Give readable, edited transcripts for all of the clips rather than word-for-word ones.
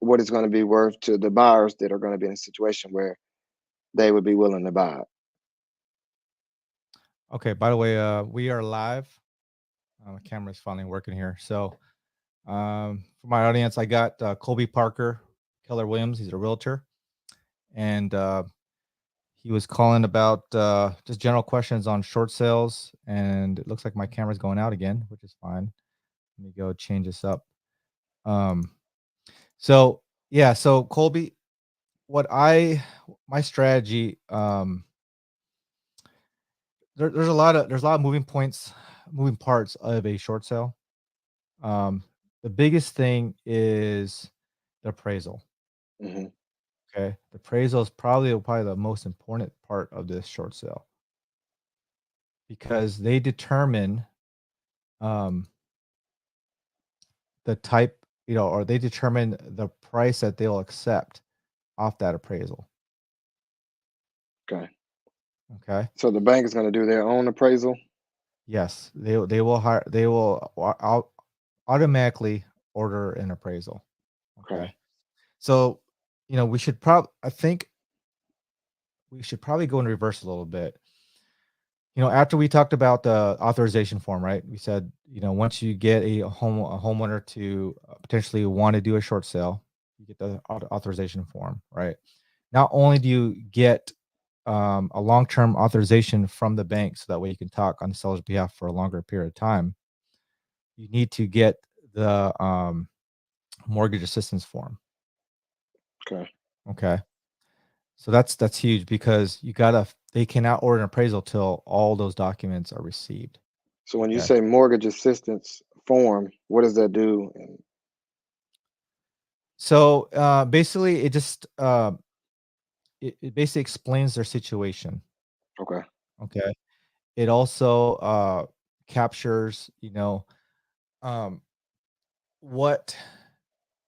what it's going to be worth to the buyers that are going to be in a situation where they would be willing to buy it. Okay, by the way, we are live. My camera's finally working here. So, for my audience, I got Colby Parker, Keller Williams. He's a realtor, and he was calling about just general questions on short sales. And it looks like my camera's going out again, which is fine. Let me go change this up. Um, so yeah, so Colby, what I my strategy, there's a lot of moving parts of a short sale. Um, the biggest thing is the appraisal. Hmm. Okay, the appraisal is probably the most important part of this short sale because they determine um, the type, or they determine the price that they'll accept off that appraisal. Okay. Okay. So the bank is going to do their own appraisal. Yes, they will automatically order an appraisal. Okay. Okay. So, I think we should probably go in reverse a little bit. After we talked about the authorization form, right? We said, once you get a homeowner to potentially want to do a short sale, you get the authorization form, right? Not only do you get a long-term authorization from the bank, so that way you can talk on the seller's behalf for a longer period of time, you need to get the mortgage assistance form. Okay. Okay. So that's huge because they cannot order an appraisal till all those documents are received. So when you Okay. say mortgage assistance form, what does that do? And So basically, it basically explains their situation. okay. Okay. It also captures, um, what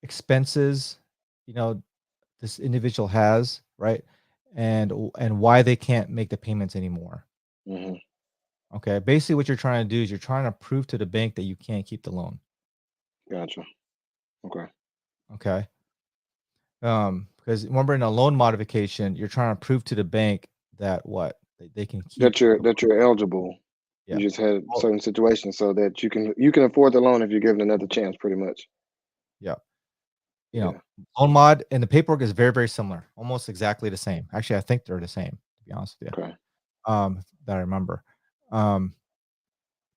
expenses, you know, this individual has, right? And why they can't make the payments anymore. Hmm. Okay. Basically, what you're trying to do is you're trying to prove to the bank that you can't keep the loan. Gotcha. Okay. Okay. Because remember in a loan modification, you're trying to prove to the bank that what they can keep the That you're eligible. yeah. You just had Well, certain situations so that you can afford the loan if you're given another chance, pretty much. yeah. You know, Yeah. loan mod and the paperwork is very, very similar, almost exactly the same. Actually, I think they're the same, to be honest with Okay. you. That I remember. Um,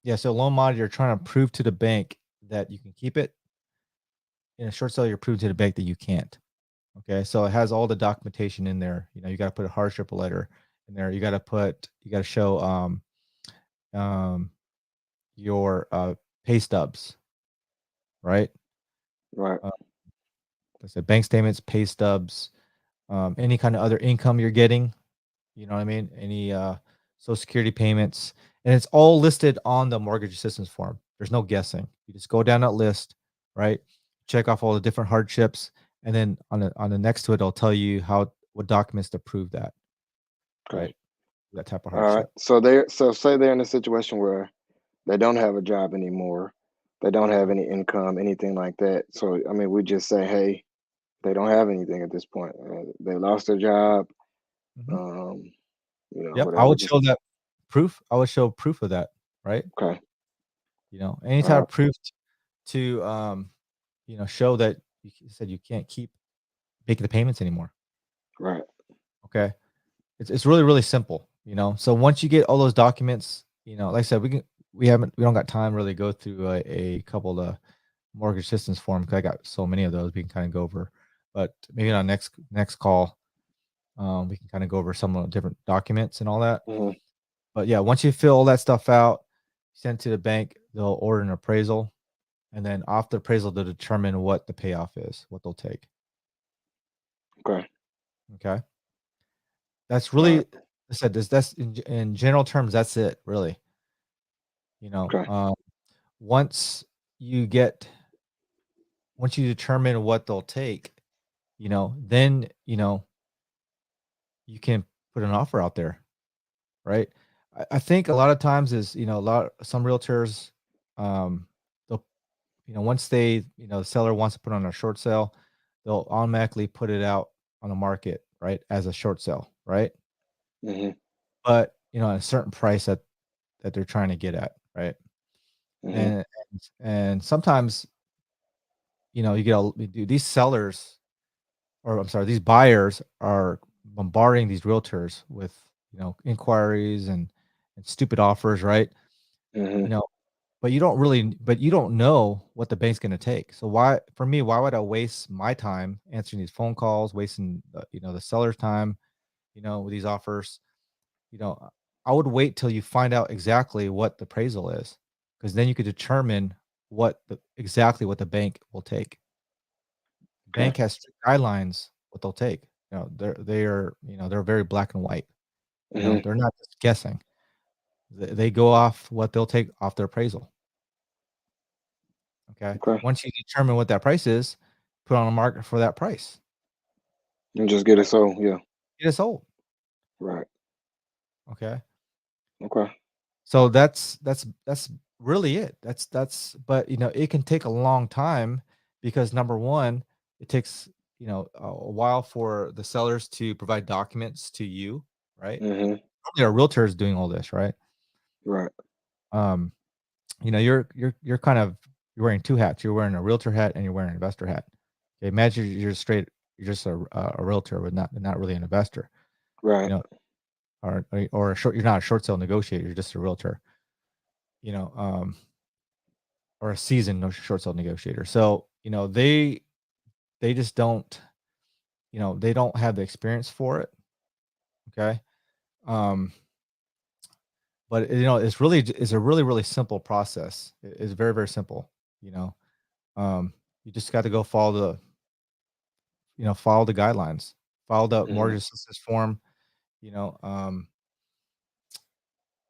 yeah, so loan mod, you're trying to prove to the bank that you can keep it. In a short sale, you're proving to the bank that you can't. Okay, so it has all the documentation in there. You got to put a hardship letter in there. You got to show um, your pay stubs, right? Right. Uh, like I said bank statements, pay stubs, any kind of other income you're getting. You know what I mean? Any social security payments, and it's all listed on the mortgage assistance form. There's no guessing. You just go down that list, right? Check off all the different hardships, and then on the next to it, it'll tell you what documents to prove that, Okay. right? That type of All right. hardship. So say they're in a situation where they don't have a job anymore. They don't have any income, anything like that. So I mean, we just say, hey, they don't have anything at this point. They lost their job. Mhm. Um, Yep, I whatever. would Just show that proof. I would show proof of that, right? okay. Any All type right. of proof to show that you said you can't keep making the payments anymore. Right. Okay. It's really, really simple. So once you get all those documents, like I said, we don't got time really to go through a couple of the mortgage assistance form because I got so many of those we can kind of go over. But maybe on next call, we can kind of go over some of the different documents and all that. Hmm. But yeah, once you fill all that stuff out, send it to the bank, they'll order an appraisal, and then off the appraisal, they'll determine what the payoff is, what they'll take. Okay. Okay, that's All really, right. I said this. That's in general terms. That's it, really. You know, Okay. um, once you get once you determine what they'll take, then you can put an offer out there, right? I think a lot of times is some realtors, they'll once the seller wants to put on a short sale, they'll automatically put it out on the market, right, as a short sale, right? Mhm. But, at a certain price that they're trying to get at, right? Mhm. And and sometimes, you get these sellers, or I'm sorry, these buyers are bombarding these realtors with, inquiries and stupid offers, right? You Mhm. know, but you don't know what the bank's gonna take. So why would I waste my time answering these phone calls, wasting the seller's time, with these offers? You know, I would wait till you find out exactly what the appraisal is, because then you could determine exactly what the bank will take. Okay. Bank has strict guidelines what they'll take. They're very black and white. Mhm. They're not just guessing. They go off what they'll take off their appraisal. Okay. Okay. Once you determine what that price is, put on the market for that price. And just get it sold. Yeah. Get it sold. Right. Okay. Okay. So that's really it. But it can take a long time because number one, it takes a while for the sellers to provide documents to you, right? Mhm. Normally, a realtor is doing all this, right? Right. Um, you're kind of you're wearing two hats. You're wearing a realtor hat and you're wearing an investor hat. Okay, imagine you're just a realtor with not really an investor, you Right. know, or a short. You're not a short sale negotiator. You're just a realtor, you know, um, or a seasoned short sale negotiator. So they just don't they don't have the experience for it. Okay, um, but it's a really simple process. It's very very simple. You know, you just got to go follow the guidelines, follow the Mhm. mortgage assistance form, you know,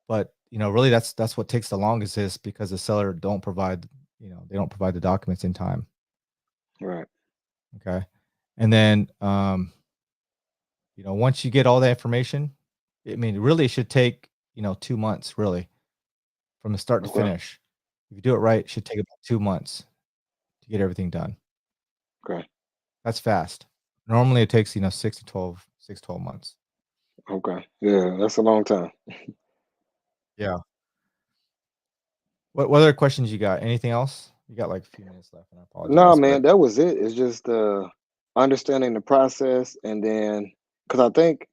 but really that's what takes the longest is because the seller don't provide, they don't provide the documents in time. Right. Okay. And then, once you get all that information, I mean, really it should take, 2 months really from the start to Okay. finish. If you do it right, it should take about 2 months to get everything done. Okay. That's fast. Normally it takes, 6 to 12 months. Okay. Yeah, that's a long time. Yeah. What other questions you got? Anything else? You got like a few minutes left, and I No, apologize, but man, that was it. It's just understanding the process, and then because I think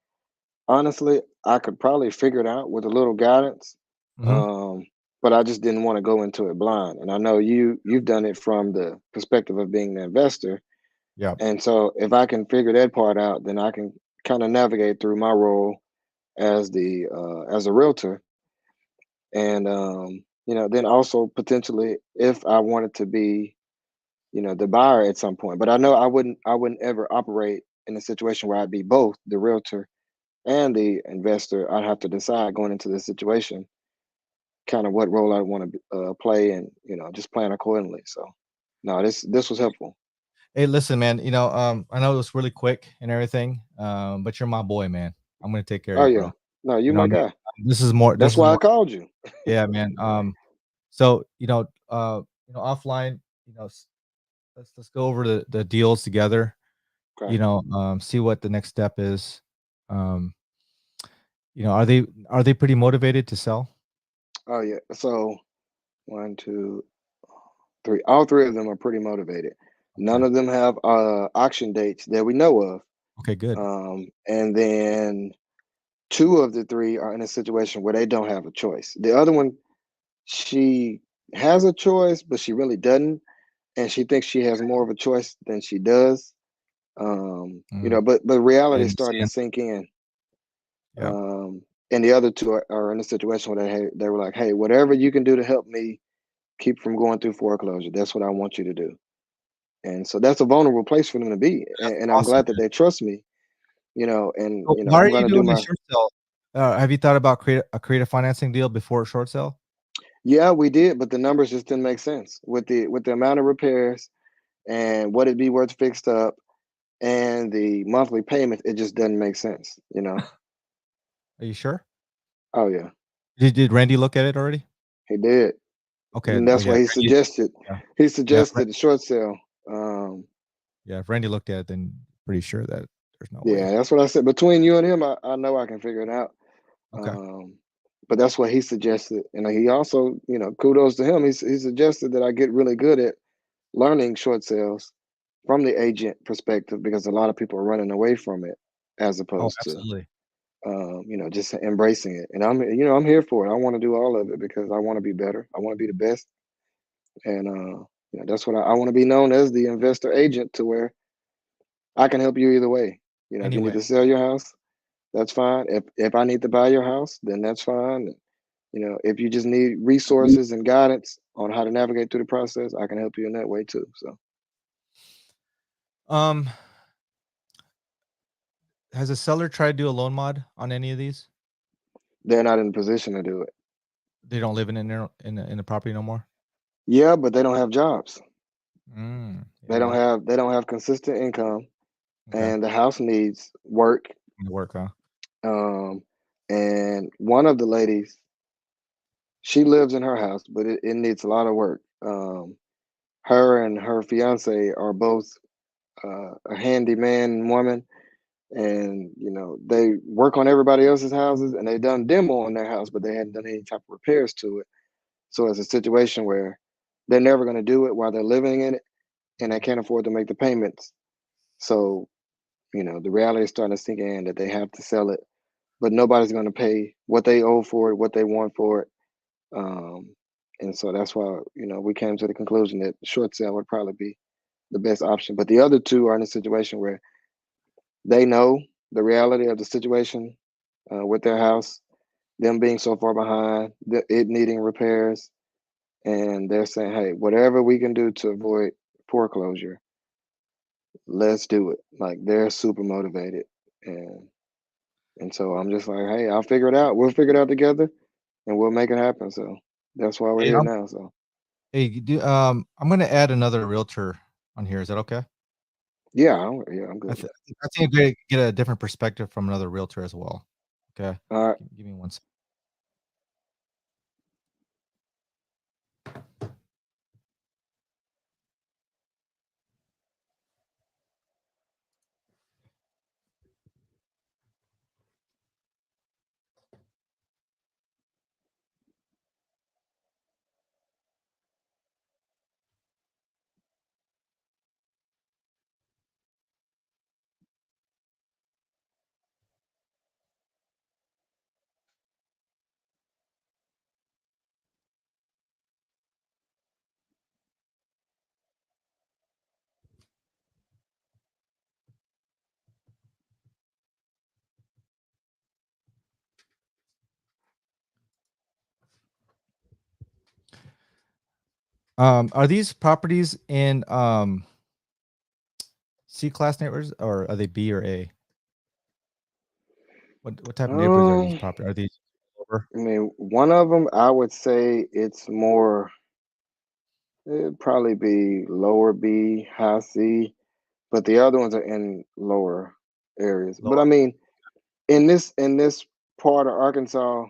honestly, I could probably figure it out with a little guidance. mhm, Um, but I just didn't want to go into it blind. And I know you've done it from the perspective of being an investor. yeah. And so if I can figure that part out, then I can kind of navigate through my role as a realtor. And then also potentially if I wanted to be, the buyer at some point. But I know I wouldn't ever operate in a situation where I'd be both the realtor and the investor. I'd have to decide going into this situation kind of what role I want to play, and just plan accordingly. So no, this was helpful. Hey, listen, man, I know it was really quick and everything, but you're my boy, man. I'm gonna take care of Oh you, yeah, bro. no, you my Man, guy. this That's is why I more called you. yeah, man. So, offline, let's go over the deals together, Okay. see what the next step is. Um, are they pretty motivated to sell? Oh yeah. So one, two, three. All three of them are pretty motivated. None Okay. of them have auction dates that we know of. Okay, good. And then two of the three are in a situation where they don't have a choice. The other one, she has a choice, but she really doesn't, and she thinks she has more of a choice than she does. Mm, But I reality is starting to understand. sink in. Yeah. And the other two are in a situation where they were like, "Hey, whatever you can do to help me keep from going through foreclosure, that's what I want you to do." And so that's a vulnerable place for them to be, That's and I'm awesome, glad that they trust me. And so why I'm are you going to do doing a my. short sale? Have you thought about create a financing deal before a short sale? Yeah, we did, but the numbers just didn't make sense with the amount of repairs and what it'd be worth fixed up and the monthly payment. It just doesn't make sense. Are you sure? Oh yeah, Did Randy look at it already? he did. Okay, And oh that's yeah, why he Randy, suggested yeah, he yeah, suggested a short sale. Um, Yeah, if Randy looked at it, then pretty sure that there's no Yeah, way. that's what I said. Between you and him, I know I can figure it out. Okay. Um, but that's what he suggested, and he also, kudos to him. He suggested that I get really good at learning short sales from the agent perspective because a lot of people are running away from it as Oh, opposed to absolutely. just embracing it. And I'm here for it. I want to do all of it because I want to be better. I want to be the best, and that's what I want to be known as, the investor agent, to where I can help you either way. If you need Anyway, to sell your house, that's fine. If I need to buy your house, then that's fine. If you just need resources and guidance on how to navigate through the process, I can help you in that way too. So um, has a seller tried to do a loan mod on any of these? they're not in a position to do it. They don't live in the property no more? Yeah, but they don't have jobs. There you go. They don't have consistent income, Okay. and the house needs work. Need to work, huh? Um, and one of the ladies, she lives in her house, but it needs a lot of work. Her and her fiance are both a handyman woman, and they work on everybody else's houses, and they done demo on their house, but they hadn't done any type of repairs to it. So it's a situation where they're never going to do it while they're living in it, and they Mhm. can't afford to make the payments. So the reality is starting to sink in that they have to sell it, but nobody's going to pay what they owe for it, what they want for it. Um, and so that's why we came to the conclusion that short sale would probably be the best option. But the other two are in a situation where they know the reality of the situation with their house, them being so far behind, it needing repairs, and they're saying, "Hey, whatever we can do to avoid foreclosure, let's do it." Like, they're super motivated, and so I'm just like, "Hey, I'll figure it out. We'll figure it out together, and we'll make it happen." So that's why we're Hey, here now. So I'm gonna add another realtor on here. Is that okay? yeah, I'm I good with th that. I think it's great to get a different perspective from another realtor as well. Okay. All right. Give me one sec. Are these properties in, C class neighborhoods, or are they B or A? What type of neighborhoods are these Um, property? Are these lower? I mean, one of them, I would say it's more. It'd probably be lower B, high C, but the other ones are in lower areas. But I Lower? mean, in this part of Arkansas,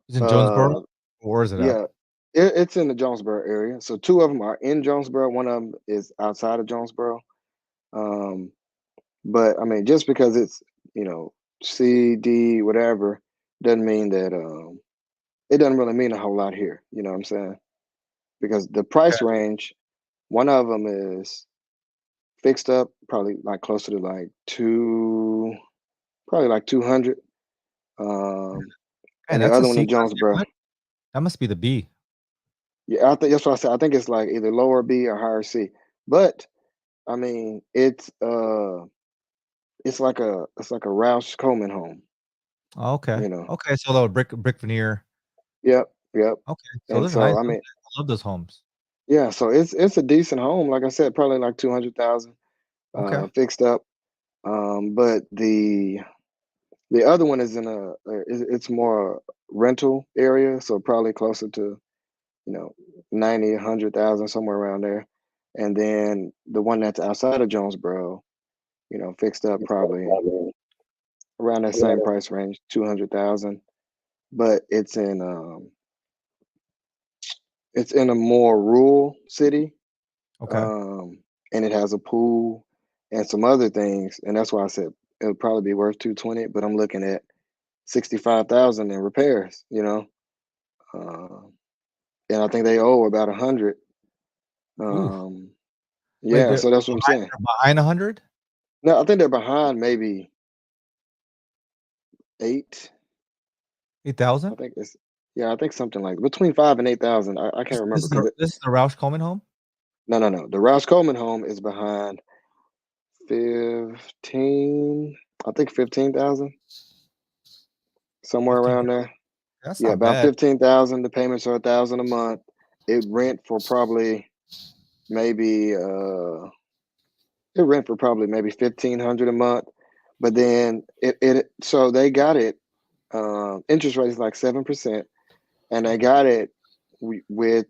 Is it in Jonesboro? uh, Where is it at? yeah, it's in the Jonesboro area. So two of them are in Jonesboro. One of them is outside of Jonesboro. Um, but I mean, just because it's C, D, whatever, doesn't mean that it doesn't really mean a whole lot here. You know what I'm saying? Because the Okay. price range, one of them is fixed up, probably like closer to like probably like 200. Um, Man, and the that's a other one C in class Jonesboro, neighborhood? That must be the B. yeah, I think that's what I said. I think it's like either lower B or higher C. But I mean, it's like a Roush Coleman home, Oh, okay. you know. Okay, so the brick veneer. Yep, yep. Okay, so And those are so nice. I Okay, mean, I love those homes. yeah, so it's a decent home. Like I said, probably like 200,000, Okay. fixed up. But the other one is in it's more rental area, so probably closer to, you know, 90, 100,000, somewhere around there. And then the one that's outside of Jonesboro, fixed up probably around that same price range, 200,000. But it's in a more rural city. Okay. Um, and it has a pool and some other things, and that's why I said it would probably be worth 220. But I'm looking at 65,000 in repairs. Uh, and I think they owe about 100. Ooh, Um, wait, yeah, so that's what I'm saying. they're behind 100? No, I think they're behind maybe eight. I 8,000? think it's yeah, I think something like between 5 and 8,000. I can't remember because This is the Roush Coleman home? no. The Rouse Coleman home is behind 15. I think 15,000, somewhere around 15,000. there. That's Yeah, not about bad. 15,000. The payments are 1,000 a month. It rent for probably maybe it rent for probably maybe 1,500 a month. But then it so they got it. Interest rate is like 7%, and they got it with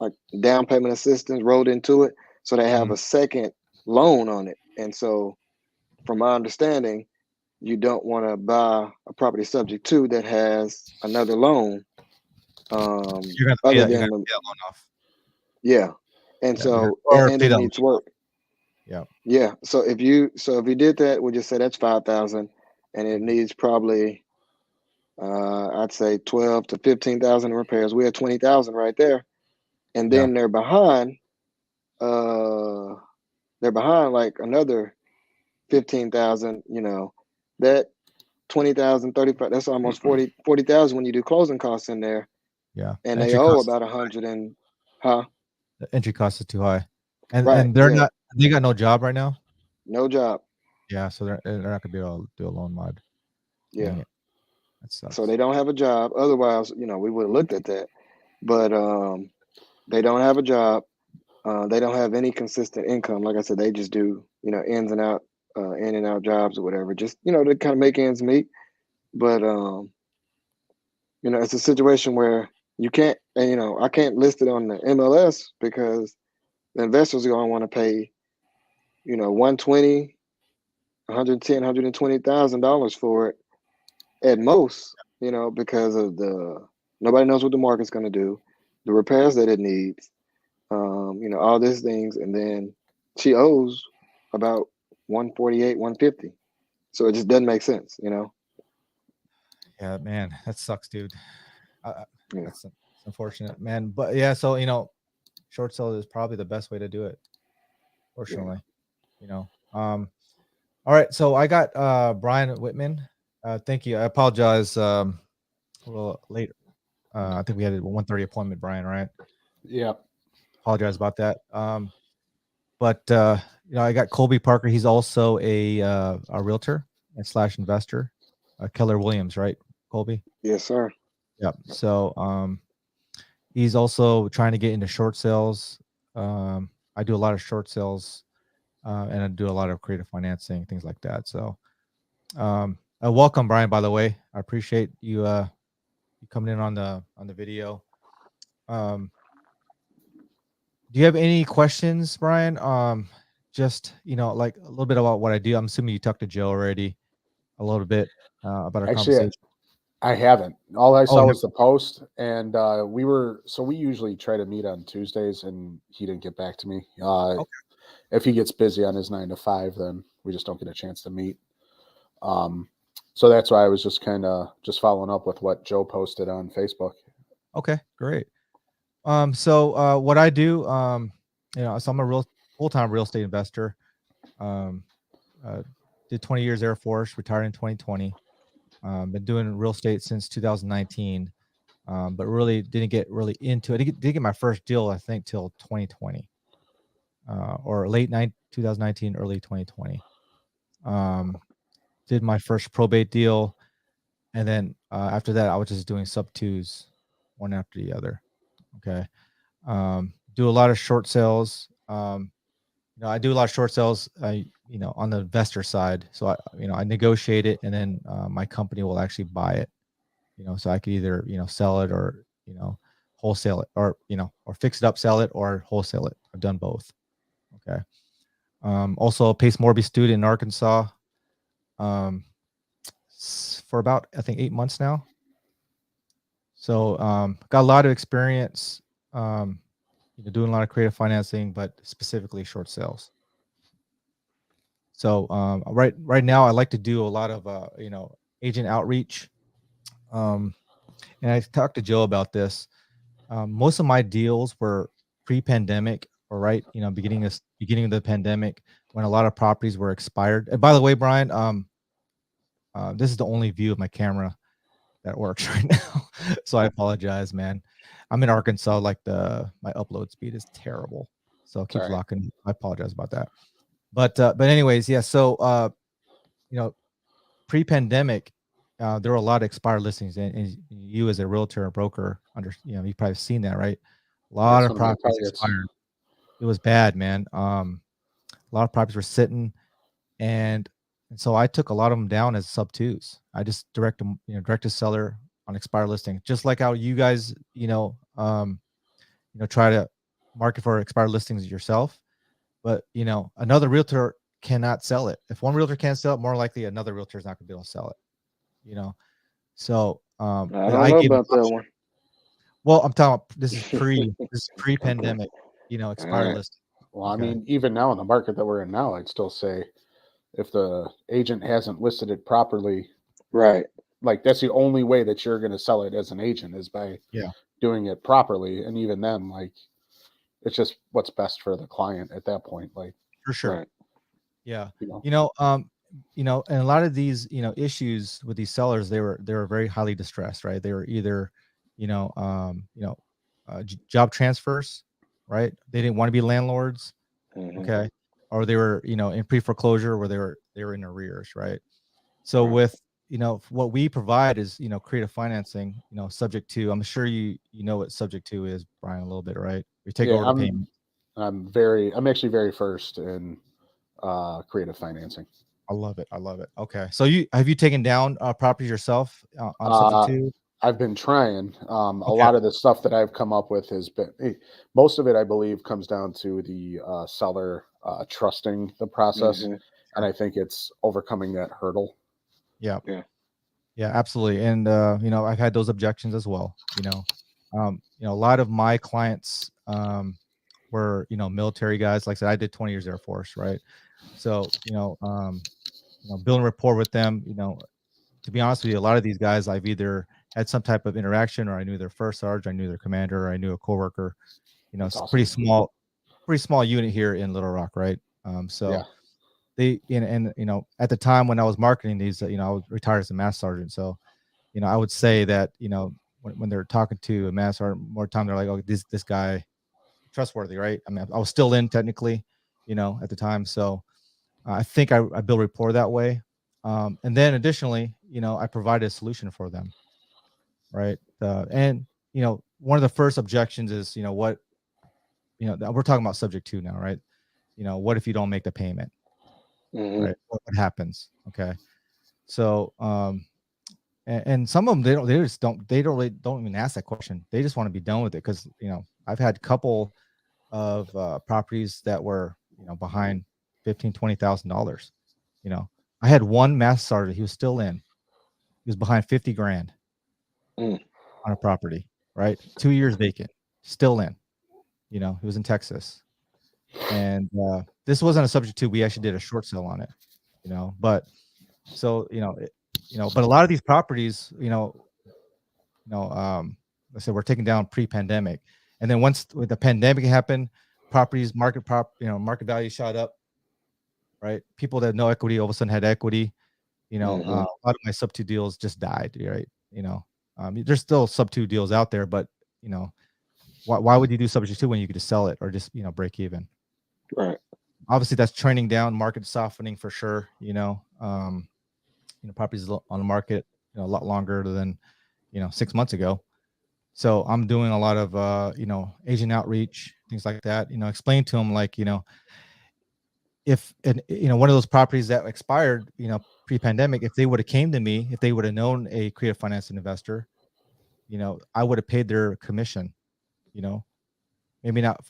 like down payment assistance rolled into it, so they have Mhm. a second loan on it. And so, from my understanding, you don't want to buy a property subject to that has another loan, other You're gonna than the pay that loan off. yeah. And Yeah, you're gonna so, or and pay it that loan needs work. off. Yeah, Yeah. So if you did that, we just say that's 5,000, and it mhm, needs probably I'd say 12 to 15,000 in repairs. We had 20,000 right there, and yeah, then Uh, they're behind like another 15,000. That 20,000, 35. That's almost 40,000 when you do closing costs in there, yeah. and The they entry owe cost is about 100 and huh? the entry cost is too high. And Right. Yeah. they got no job right now? No job. Yeah, so they're not gonna be able to do a loan mod. Yeah. Dang it, that So sucks. they don't have a job. Otherwise, we would have looked at that. But they don't have a job. They don't have any consistent income. Like I said, they just do, ins and out, in and out jobs or whatever, just, to kind of make ends meet. But, it's a situation where you can't, and, I can't list it on the MLS because the investors are going to want to pay, 120, 110, $120,000 for it at most, because of nobody knows what the market's going to do, the repairs that it needs, all these things. And then she owes about 148, 150. So it just doesn't make sense. Yeah, man, that sucks, dude. Uh, Yeah. that's unfortunate, man. But yeah, so short sale is probably the best way to do it. Yeah. Fortunately, you know. All right, so I got Brian Whitman. Thank you. I apologize. A little late. I think we had a 1:30 appointment, Brian. Right? Yeah. Apologize about that. But I got Colby Parker. He's also a realtor and slash investor. Keller Williams, right? Colby. Yes, sir. Yeah. So he's also trying to get into short sales. I do a lot of short sales, and I do a lot of creative financing, things like that. So welcome, Brian. By the way, I appreciate you coming in on the video. Um, do you have any questions, Brian? Just like a little bit about what I do. I'm assuming you talked to Joe already a little bit about our Actually, conversation. I haven't. All I Oh, saw no. was the post, and we usually try to meet on Tuesdays, and he didn't get back to me. Okay. If he gets busy on his 9 to 5, then we just don't get a chance to meet. Um, so that's why I was just kind of just following up with what Joe posted on Facebook. Okay, great. So what I do, so I'm a full-time real estate investor. Um, uh, did 20 years Air Force, retired in 2020. Been doing real estate since 2019, but really didn't get really into it. Didn't get my first deal, I think, till 2020, or late 2019, early 2020. Did my first probate deal, and then after that, I was just doing sub twos, one after the other. Okay. Do a lot of short sales. I do a lot of short sales, on the investor side. So I negotiate it, and then my company will actually buy it. So I could either sell it, or wholesale it, or or fix it up, sell it, or wholesale it. I've done both. Okay. Also a Pace Morby student in Arkansas, um, for about, I think, 8 months now. So got a lot of experience. doing a lot of creative financing, but specifically short sales. So right now, I like to do a lot of agent outreach. And I talked to Joe about this. Most of my deals were pre-pandemic, or right, beginning of the pandemic, when a lot of properties were expired. And by the way, Brian, this is the only view of my camera that works right now, so I apologize, man. I'm in Arkansas, like my upload speed is terrible, so it keeps Sorry. locking. I apologize about that. But anyways, yeah. So pre-pandemic, there were a lot of expired listings, and you as a realtor or broker, you've probably seen that, right? A lot That's of one of my properties targets. expired. It was bad, man. A lot of properties were sitting, and so I took a lot of them down as sub twos. I just direct them, direct to seller on expired listing, just like how you guys, try to market for expired listings yourself. But another realtor cannot sell it. If one realtor can't sell it, more likely another realtor is not going to be able to sell it. So I don't I know gave an about that option. one. Well, I'm talking about this is pre-pandemic, All expired right. listing. Well, I Okay. mean, even now in the market that we're in now, I'd still say if the agent hasn't listed it properly, Right. like that's the only way that you're going to sell it as an agent is by Yeah, doing it properly. And even then, like it's just what's best for the client at that point. Like, for sure. Right. Yeah. you know, And a lot of these, issues with these sellers, they were very highly distressed, right? They were either, job transfers, right? They didn't want to be landlords, Hmm. okay, or they were, in pre-foreclosure where they were in arrears, right? So Right. with, what we provide is, creative financing, subject to. I'm sure you know what subject to is, Brian, a little bit, right? We take yeah, over the payment. I'm actually very first in creative financing. I love it. I love it. Okay. So have you taken down properties yourself on subject Uh, to? I've been trying. A Okay. lot of the stuff that I've come up with has been most of it, I believe, comes down to the seller trusting the process, Hmm. and Sure. I think it's overcoming that hurdle. Yeah. Yeah. Yeah, absolutely. And I've had those objections as well. A lot of my clients were, military guys. Like I said, I did 20 years Air Force, right? So, building rapport with them, to be honest with you, a lot of these guys I've either had some type of interaction, or I knew their first sergeant, I knew their commander, or I knew a coworker. That's It's awesome. pretty small unit here in Little Rock, right? Yeah, So they and at the time when I was marketing these, I was retired as a master sergeant. So, I would say that, when they're talking to a master sergeant, more time they're like, oh, this guy trustworthy, right? I mean, I was still in technically, at the time. So I think I build rapport that way. And then additionally, I provided a solution for them, right? And one of the first objections is, what, we're talking about subject to now, right? What if you don't make the payment, Hmm. right? What happens? Okay. So, and some of them, they don't really don't even ask that question. They just want to be done with it. Cause I've had a couple of properties that were, behind 15, $20,000. You know, I had one master sergeant, he was still in, he was behind 50 grand Mm. on a property, right? 2 years vacant, still in, he was in Texas. And this wasn't a subject to, we actually did a short sale on it, but so, but a lot of these properties, I said we're taking down pre-pandemic, and then once with the pandemic happened, properties market value shot up, right? People that had no equity all of a sudden had equity. Hmm. A lot of my sub two deals just died, right? There's still sub two deals out there, but you know, why would you do subject two when you could just sell it or just break even? Right. Obviously, that's trending down, market softening for sure. Properties on the market a lot longer than 6 months ago. So I'm doing a lot of agent outreach, things like that. Explain to them like if one of those properties that expired pre-pandemic, if they would have came to me, if they would have known a creative financing investor, I would have paid their commission. You know, maybe not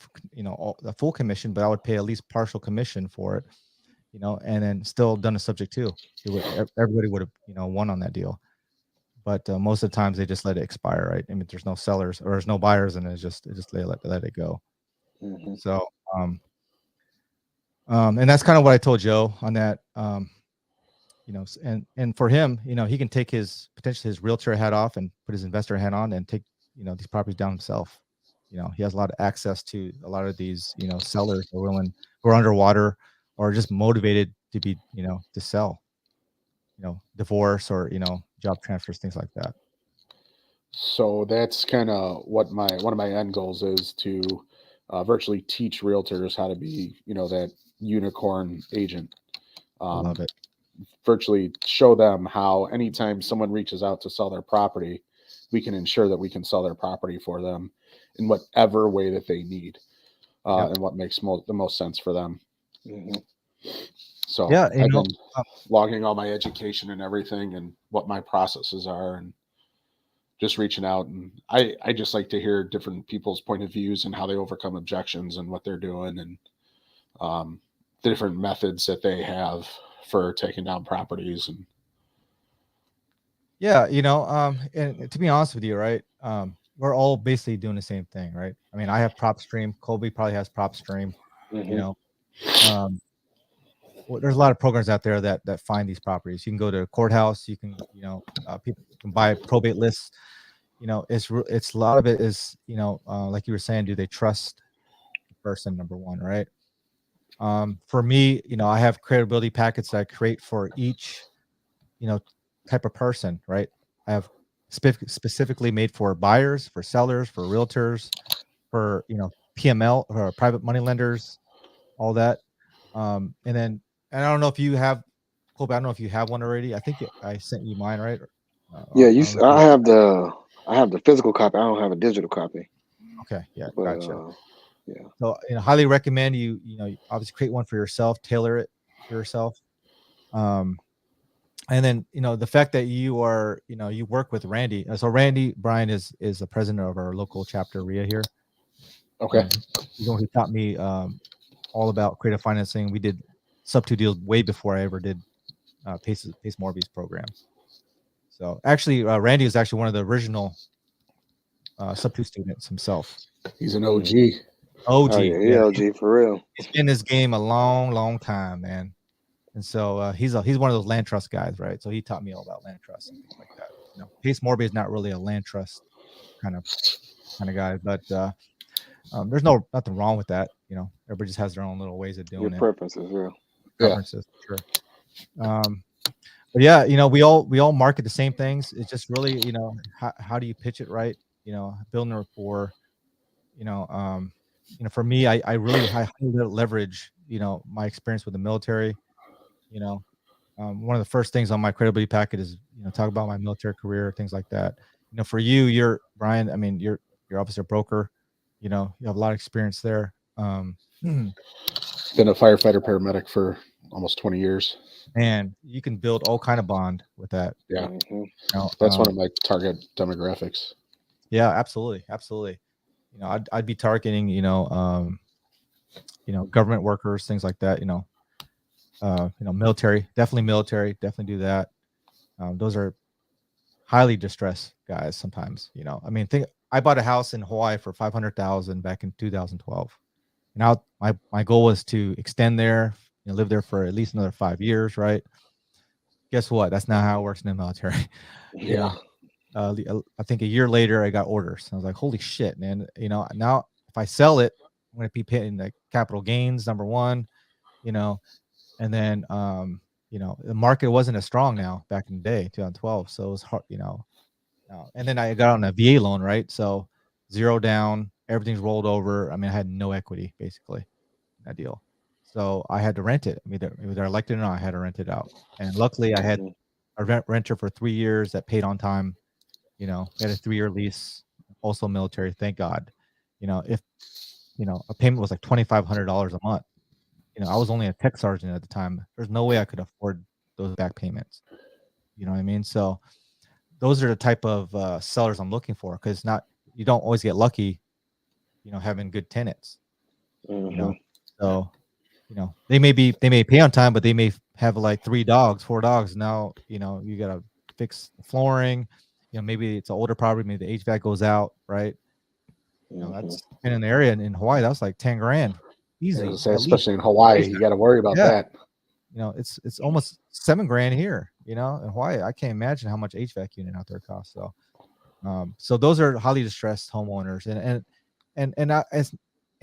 all, the full commission, but I would pay at least partial commission for it. And then still done a subject to. Everybody would have won on that deal. But most of the times they just let it expire, right? I mean, there's no sellers or there's no buyers, and it just let it go. Mm-hmm. So, and that's kind of what I told Joe on that. You know, and for him, you know, he can take potentially his realtor hat off and put his investor hat on and take, you know, these properties down himself. You know, he has a lot of access to a lot of these, you know, sellers who are underwater or just motivated to be, you know, to sell, you know, divorce or, you know, job transfers, things like that. So that's kind of what one of my end goals is, to virtually teach realtors how to be, you know, that unicorn agent. I love it. Virtually show them how anytime someone reaches out to sell their property, we can ensure that we can sell their property for them in whatever way that they need, Yep. and what makes the most sense for them. Mm-hmm. So Yeah, you I've know, been logging all my education and everything and what my processes are, and just reaching out. And I just like to hear different people's point of views and how they overcome objections and what they're doing, and the different methods that they have for taking down properties. And yeah, you know, and to be honest with you, right, we're all basically doing the same thing, right? I mean, I have prop stream. Colby probably has prop stream. You Mm-hmm. know, um, there's a lot of programs out there that find these properties. You can go to a courthouse. You can, you know, people can buy probate lists. You know, it's a lot of it is, you know, like you were saying, do they trust the person? Number one, right? For me, you know, I have credibility packets that I create for each, you know, type of person, right? I have specifically made for buyers, for sellers, for realtors, for, you know, PML or private money lenders, all that. And then, and I don't know if you have, Colby, I don't know if you have one already. I think I sent you mine, right? Yeah, I don't know if you. I have the physical copy. I don't have a digital copy, Okay, yeah, but gotcha. yeah. So, you know, highly recommend you know, obviously create one for yourself, tailor it for yourself. Um, and then, you know, the fact that you are, you know, you work with Randy. So Randy Bryan is the president of our local chapter RIA here. okay, He's the one who taught me all about creative financing. We did sub two deals way before I ever did Pace Morby's program. So actually, Randy is actually one of the original sub two students himself. he's an OG. Mm-hmm. OG, Oh yeah, yeah, ELG for real. he's been in this game a long, long time, man. And so he's one of those land trust guys, right? So he taught me all about land trust and things like that. You know, Pace Morby is not really a land trust kind of guy, but there's nothing wrong with that. You know, everybody just has their own little ways of Your doing it, preferences, real. Yeah. preferences, sure. But yeah, you know, we all market the same things. It's just really, you know, how do you pitch it right? You know, building a rapport. You know, for me, I really highly leverage, you know, my experience with the military. You know, one of the first things on my credibility packet is, you know, talk about my military career, things like that. You know, for you, you're Brian. I mean, you're obviously a broker. You know, you have a lot of experience there. Been a firefighter paramedic for almost 20 years. And you can build all kind of bond with that. Yeah. Mm-hmm. You know, That's one of my target demographics. yeah, absolutely, absolutely. You know, I'd be targeting, you know, government workers, things like that. You know, military, definitely do that. Those are highly distressed guys sometimes. You know, I mean, I bought a house in Hawaii for 500,000 back in 2012. Now my goal was to extend there, you know, live there for at least another 5 years, right? Guess what? That's not how it works in the military. You Yeah. know, I think a year later I got orders. I was like, holy shit, man. You know, now if I sell it, I'm going to be paying the capital gains, number one, you know, and then, you know, the market wasn't as strong now back in the day, 2012. So it was hard, you know, and then I got on a VA loan, right? So zero down, everything's rolled over. I mean, I had no equity basically in that deal. So I had to rent it. I mean, either I liked it or not, I had to rent it out. And luckily I had a renter for 3 years that paid on time. You know, we had a 3-year lease, also military, thank God. You know, if, you know, a payment was like $2,500 a month, you know, I was only a tech sergeant at the time. There's no way I could afford those back payments. You know what I mean? So those are the type of sellers I'm looking for, because not, you don't always get lucky, you know, having good tenants. You know, so, you know, they may pay on time, but they may have like 3 dogs, 4 dogs. Now, you know, you gotta fix the flooring. You know, maybe it's an older property, maybe the HVAC goes out, right? That's been in the area in Hawaii. That was like 10 grand, easy. Say, at least. especially in Hawaii, you got to worry about Yeah. that. It's almost 7 grand here. In Hawaii, I can't imagine how much HVAC unit out there costs. So, so those are highly distressed homeowners, and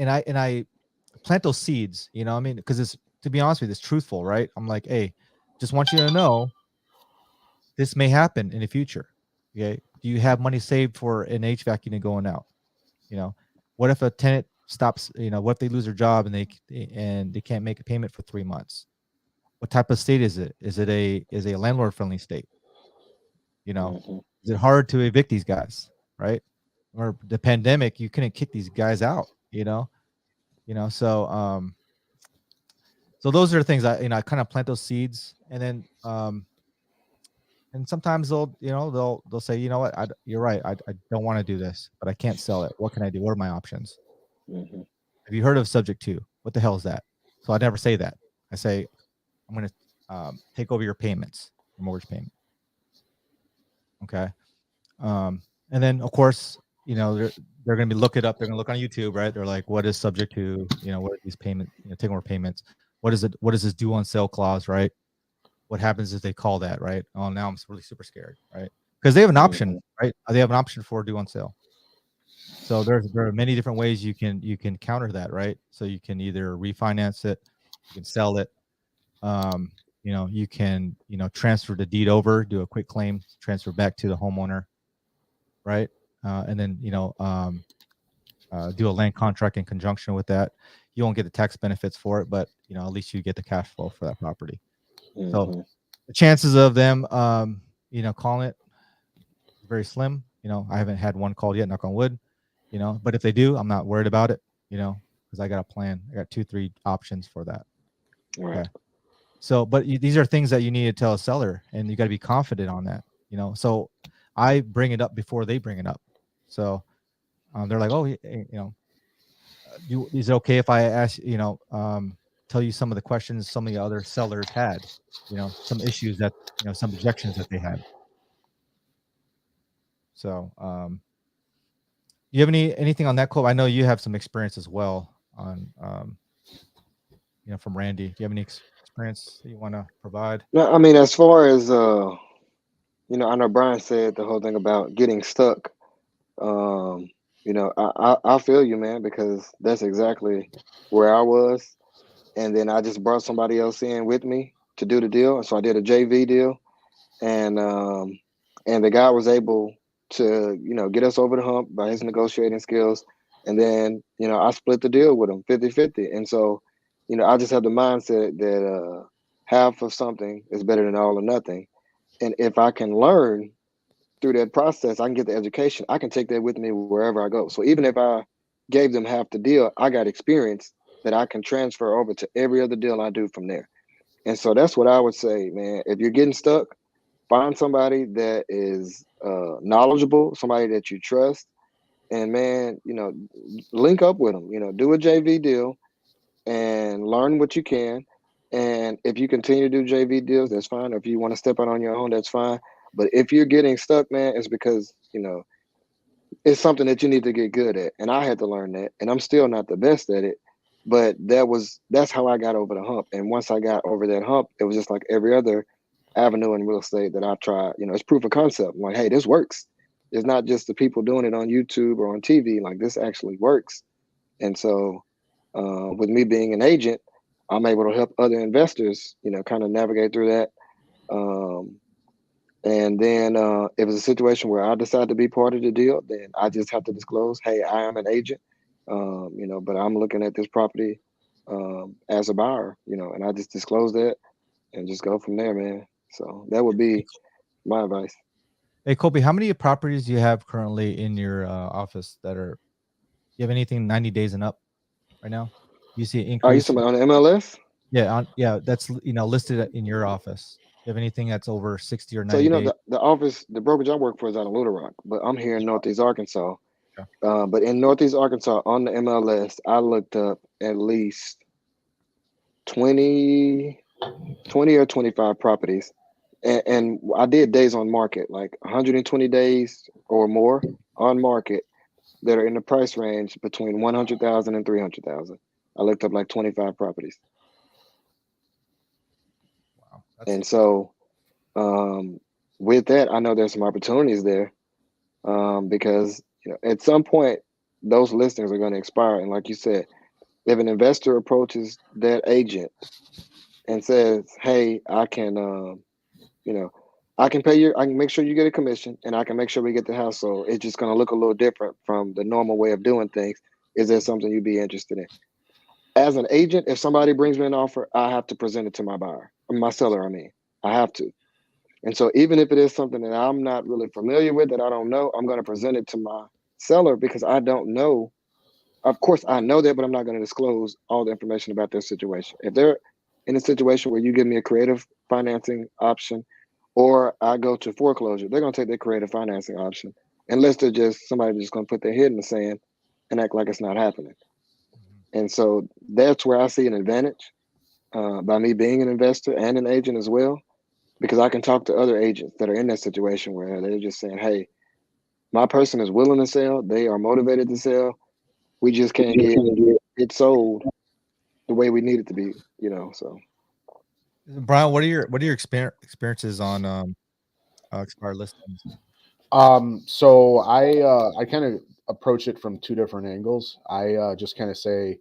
I plant those seeds. Because it's, to be honest with you, it's truthful, right? I'm like, hey, just want you to know this may happen in the future. Okay, do you have money saved for an HVAC unit going out? What if a tenant stops? What if they lose their job and they can't make a payment for 3 months? What type of state is it? Is it a landlord friendly state? Is it hard to evict these guys, right? Or the pandemic, you couldn't kick these guys out, so so those are the things I kind of plant those seeds, and then and sometimes they'll say, you know what, you're right, I don't want to do this, but I can't sell it. What can I do? What are my options? Have you heard of subject to? What the hell is that? So I never say that. I say, I'm going to take over your payments, your mortgage payment. Okay. And then of course, they're going to be look it up. They're going to look on YouTube, right? They're like, what is subject to, what are these payments, taking over payments? What is it? What is this due on sale clause, right? What happens if they call that, right? Oh, now I'm really super scared, right? Because they have an option, right? They have an option for due on sale. So there are many different ways you can counter that, right? So you can either refinance it, you can sell it, you can transfer the deed over, do a quick claim, transfer back to the homeowner, right? And then do a land contract in conjunction with that. You won't get the tax benefits for it, but at least you get the cash flow for that property. So the chances of them calling it is very slim. I haven't had one called yet, knock on wood. But if they do, I'm not worried about it, because I got a plan. I got 2-3 options for that. Right. Okay. So, but these are things that you need to tell a seller, and you got to be confident on that, So I bring it up before they bring it up. So they're like, oh, is it okay if I ask, tell you some of the questions some of the other sellers had, some issues that, some objections that they had. So, you have anything on that, Colby? I know you have some experience as well on, from Randy. Do you have any experience that you want to provide? No, I mean, as far as I know Brian said the whole thing about getting stuck. I feel you, man, because that's exactly where I was, and then I just brought somebody else in with me to do the deal, and so I did a JV deal, and the guy was able to get us over the hump by his negotiating skills, and then I split the deal with him 50-50. And so I just have the mindset that half of something is better than all or nothing, and if I can learn through that process, I can get the education, I can take that with me wherever I go. So even if I gave them half the deal, I got experience that I can transfer over to every other deal I do from there. And so that's what I would say, man. If you're getting stuck, find somebody that is knowledgeable, somebody that you trust, and man, link up with them. Do a JV deal and learn what you can. And if you continue to do JV deals, that's fine. Or if you want to step out on your own, that's fine. But if you're getting stuck, man, it's because it's something that you need to get good at. And I had to learn that, and I'm still not the best at it. But that's how I got over the hump. And once I got over that hump, it was just like every other avenue in real estate that I've tried. It's proof of concept. I'm like, hey, this works. It's not just the people doing it on YouTube or on TV. Like, this actually works. And so with me being an agent, I'm able to help other investors, kind of navigate through that. And then if it's a situation where I decide to be part of the deal, then I just have to disclose, hey, I am an agent, but I'm looking at this property as a buyer, and I just disclose that and just go from there, man. So that would be my advice. Hey, Colby, how many properties do you have currently in your office that are, you have anything 90 days and up right now? Do you see an Are you increase? talking about on the MLS? Yeah, that's listed in your office. Do you have anything that's over 60 or 90 So, days? the office, the brokerage I work for is out of Little Rock, but I'm here in Northeast Arkansas. Okay. But in Northeast Arkansas on the MLS, I looked up at least 20 or 25 properties. And I did days on market, like 120 days or more on market that are in the price range between 100,000 and 300,000. I looked up like 25 properties. Wow. And so um, with that, I know there's some opportunities there because at some point those listings are going to expire. And like you said, if an investor approaches that agent and says, "Hey, I can, you know, I can pay you. I can make sure you get a commission, and I can make sure we get the house sold. It's just going to look a little different from the normal way of doing things. Is there something you'd be interested in?" As an agent, if somebody brings me an offer, I have to present it to my buyer, my seller. I mean, I have to. And so, even if it is something that I'm not really familiar with, that I don't know, I'm going to present it to my seller because I don't know. Of course, I know that, but I'm not going to disclose all the information about their situation. If they're in a situation where you give me a creative financing option, or I go to foreclosure, they're going to take their creative financing option, unless they're just somebody just going to put their head in the sand and act like it's not happening. And so that's where I see an advantage by me being an investor and an agent as well, because I can talk to other agents that are in that situation where they're just saying, "Hey, my person is willing to sell. They are motivated to sell. We just can't get it sold the way we need it to be." So Brian, what are your experiences on expired listings? So I kind of approach it from two different angles. I just kind of say,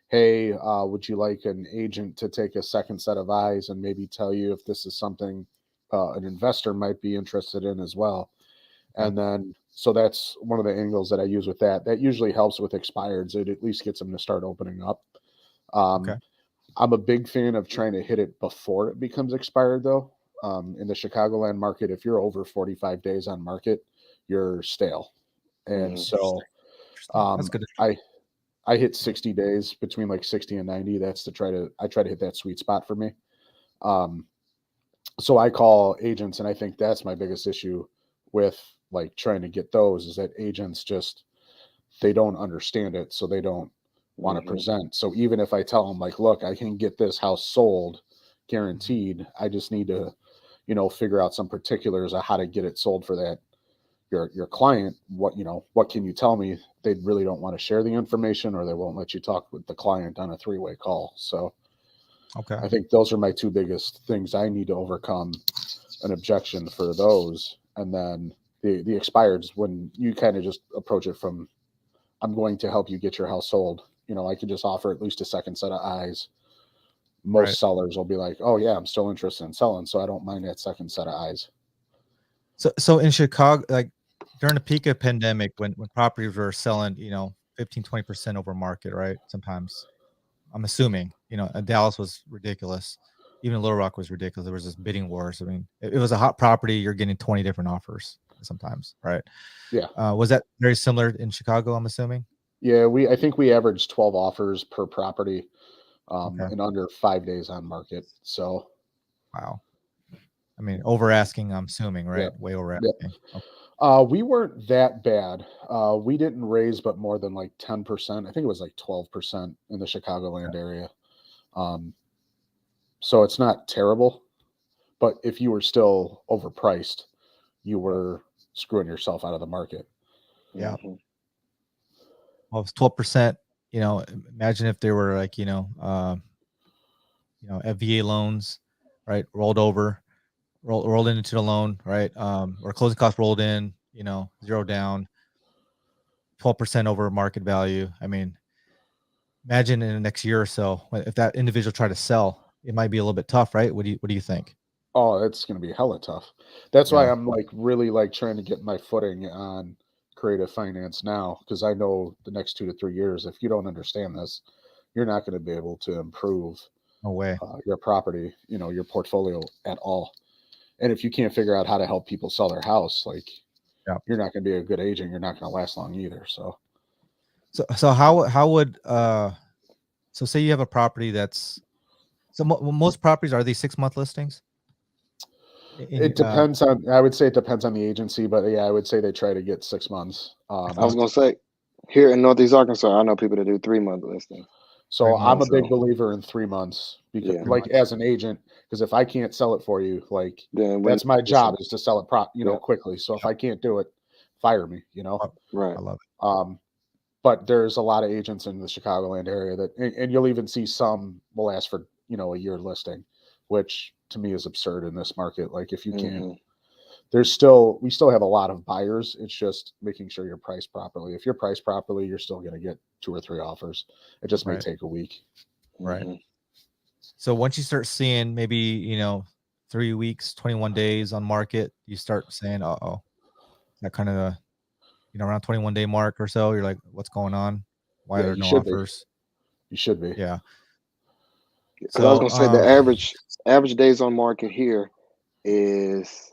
hey, would you like an agent to take a second set of eyes and maybe tell you if this is something an investor might be interested in as well? Okay. And then, so that's one of the angles that I use with that. That usually helps with expireds. It at least gets them to start opening up. Okay. I'm a big fan of trying to hit it before it becomes expired, though. In the Chicagoland market, if you're over 45 days on market, you're stale. And mhm. so That's good. I hit 60 days, between like 60 and 90. That's I try to hit that sweet spot for me. Um, so I call agents, and I think that's my biggest issue with like trying to get those is that agents just they don't understand it, so they don't want to Mhm. present. So even if I tell them like, look, I can get this house sold Mm-hmm. guaranteed, I just need to, figure out some particulars of how to get it sold for that your client. What can you tell me? They really don't want to share the information, or they won't let you talk with the client on a three-way call. So Okay. I think those are my two biggest things I need to overcome an objection for those. And then the expireds, when you kind of just approach it from, I'm going to help you get your house sold. I could just offer at least a second set of eyes. Right. Most sellers will be like, oh yeah, I'm still interested in selling, so I don't mind that second set of eyes. So in Chicago, like during the peak of pandemic, when properties were selling, 15-20% over market, right? Sometimes I'm assuming, Dallas was ridiculous. Even Little Rock was ridiculous. There was this bidding wars. I mean, it was a hot property. You're getting 20 different offers sometimes, right? Yeah. Was that very similar in Chicago, I'm assuming? Yeah, I think we averaged 12 offers per property Okay. in under 5 days on market. So Wow. I mean, over asking, I'm assuming, yeah, right? Way over yeah. asking. Okay. We weren't that bad. We didn't raise but more than like 10%. I think it was like 12% in the Chicagoland area. So it's not terrible, but if you were still overpriced, you were screwing yourself out of the market. Yeah. Mhm. Well, it's 12%. Imagine if they were like, FVA loans, right? Rolled into the loan, right? Or closing costs rolled in, zero down, 12% over market value. I mean, imagine in the next year or so, if that individual tried to sell, it might be a little bit tough, right? What do you think? Oh, it's going to be hella tough. That's why Yeah. I'm like really like trying to get my footing on creative finance now, because I know the next 2 to 3 years, if you don't understand this, you're not going to be able to improve No way. your property, your portfolio at all. And if you can't figure out how to help people sell their house, like Yeah. you're not going to be a good agent. You're not going to last long either. So So how would so say you have a property that's most properties, are these 6-month listings? it depends on, I would say it depends on the agency, but yeah, I would say they try to get 6 months. I was gonna say, here in Northeast Arkansas, I know people that do 3-month listings. 3 So I'm months. a big So believer in 3 months, because yeah, 3 like months. as an agent, because if I can't sell it for you, like then when that's my it's job is to sell it yeah, quickly. So if Yep. I can't do it, fire me, Oh, right. I love it. Um, but there's a lot of agents in the Chicagoland area that, and you'll even see some will ask for, a year listing, which to me is absurd in this market. Like if you can't, Mm-hmm. we still have a lot of buyers. It's just making sure you're priced properly. If you're priced properly, you're still going to get 2 or 3 offers. It just may Right. take a week. Right. Mm-hmm. So once you start seeing maybe, 3 weeks, 21 days on market, you start saying, uh-oh, that kind of around 21-day mark or so, you're like, what's going on? Why are Yeah, there you no should be. offers? You should be. Yeah. Because I was So, gonna say the average days on market here is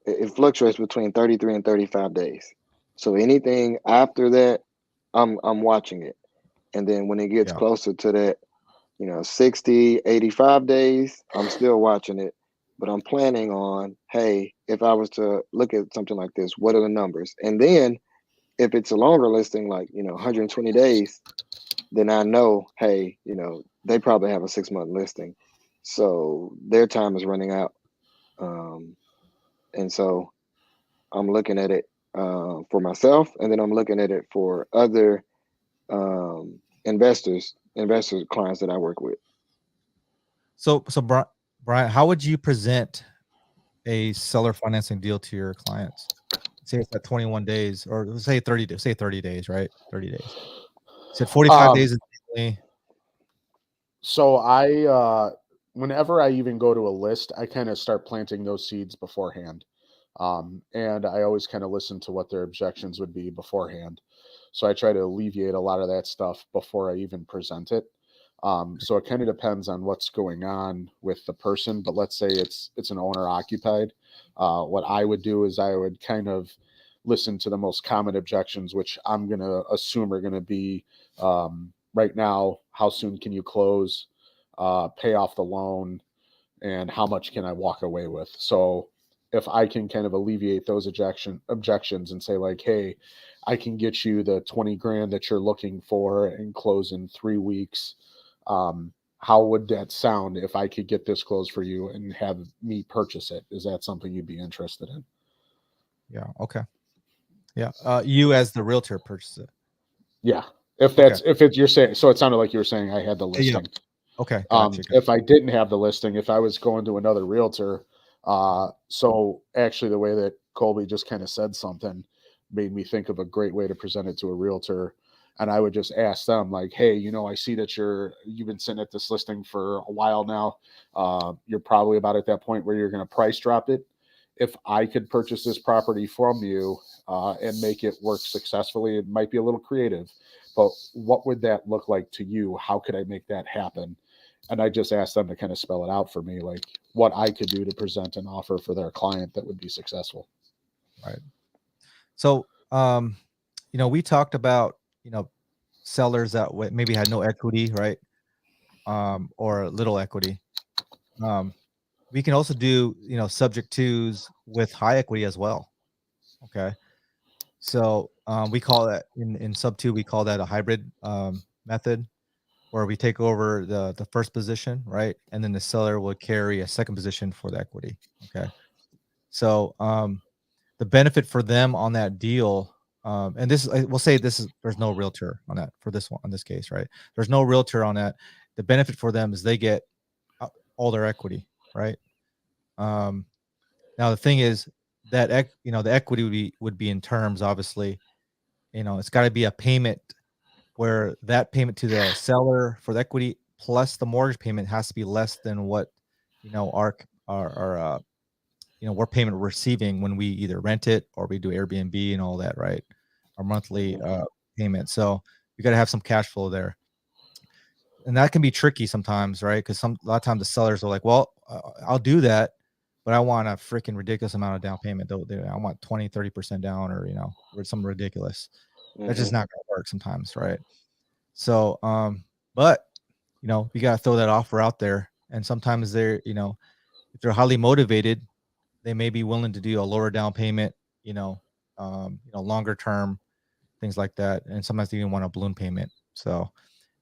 it fluctuates between 33 and 35 days. So anything after that, I'm watching it. And then when it gets yeah. closer to that, 60, 85 days, I'm still watching it. But I'm planning on, hey, if I was to look at something like this, what are the numbers? And then if it's a longer listing, like, 120 days, then I know, hey, they probably have a 6-month listing. So their time is running out. Um, and so I'm looking at it for myself, and then I'm looking at it for other investor clients that I work with. So Brian, how would you present a seller financing deal to your clients? Say it's at 21 days, or say 30 days, say 30 days, right? 30 days. Said 45 Um, days is mainly, so whenever I even go to a list, I kind of start planting those seeds beforehand. And I always kind of listen to what their objections would be beforehand. So I try to alleviate a lot of that stuff before I even present it. So it kind of depends on what's going on with the person. But let's say it's an owner occupied. What I would do is I would kind of listen to the most common objections, which I'm gonna assume are gonna be right now. How soon can you close? Pay off the loan, and how much can I walk away with? So if I can kind of alleviate those objections and say like, hey, I can get you the 20 grand that you're looking for and close in 3 weeks. How would that sound if I could get this closed for you and have me purchase it? Is that something you'd be interested in? yeah, okay. Yeah. You as the realtor purchase it. Yeah. If Okay. you're saying, so it sounded like you were saying I had the Yeah. listing. Okay. Gotcha. If I didn't have the listing, if I was going to another realtor, so actually the way that Colby just kind of said something made me think of a great way to present it to a realtor. And I would just ask them like, hey, I see that you've been sitting at this listing for a while now. You're probably about at that point where you're going to price drop it. If I could purchase this property from you and make it work successfully, it might be a little creative, but what would that look like to you? How could I make that happen? And I just asked them to kind of spell it out for me, like what I could do to present an offer for their client that would be successful. Right. So, we talked about, sellers that maybe had no equity, right? Or little equity. We can also do, subject twos with high equity as well. Okay. So, we call that in sub two, we call that a hybrid method, where we take over the first position, right? And then the seller will carry a second position for the equity. Okay. So, the benefit for them on that deal, and we'll say there's no realtor on that for this one, on this case, right? There's no realtor on that. The benefit for them is they get all their equity, right? Now the thing is that the equity would be in terms, obviously, it's got to be a payment where that payment to the seller for the equity plus the mortgage payment has to be less than what our we're payment receiving when we either rent it or we do Airbnb and all that, right? Our monthly Mm-hmm. payment. So we got to have some cash flow there, and that can be tricky sometimes, right? Because a lot of times the sellers are like, "Well, I'll do that, but I want a freaking ridiculous amount of down payment. I want 20-30% down, or something ridiculous." That's Mm-hmm. just not going to work sometimes, right? So, but you got to throw that offer out there, and sometimes if they're highly motivated, they may be willing to do a lower down payment, longer term, things like that. And sometimes they even want a balloon payment. So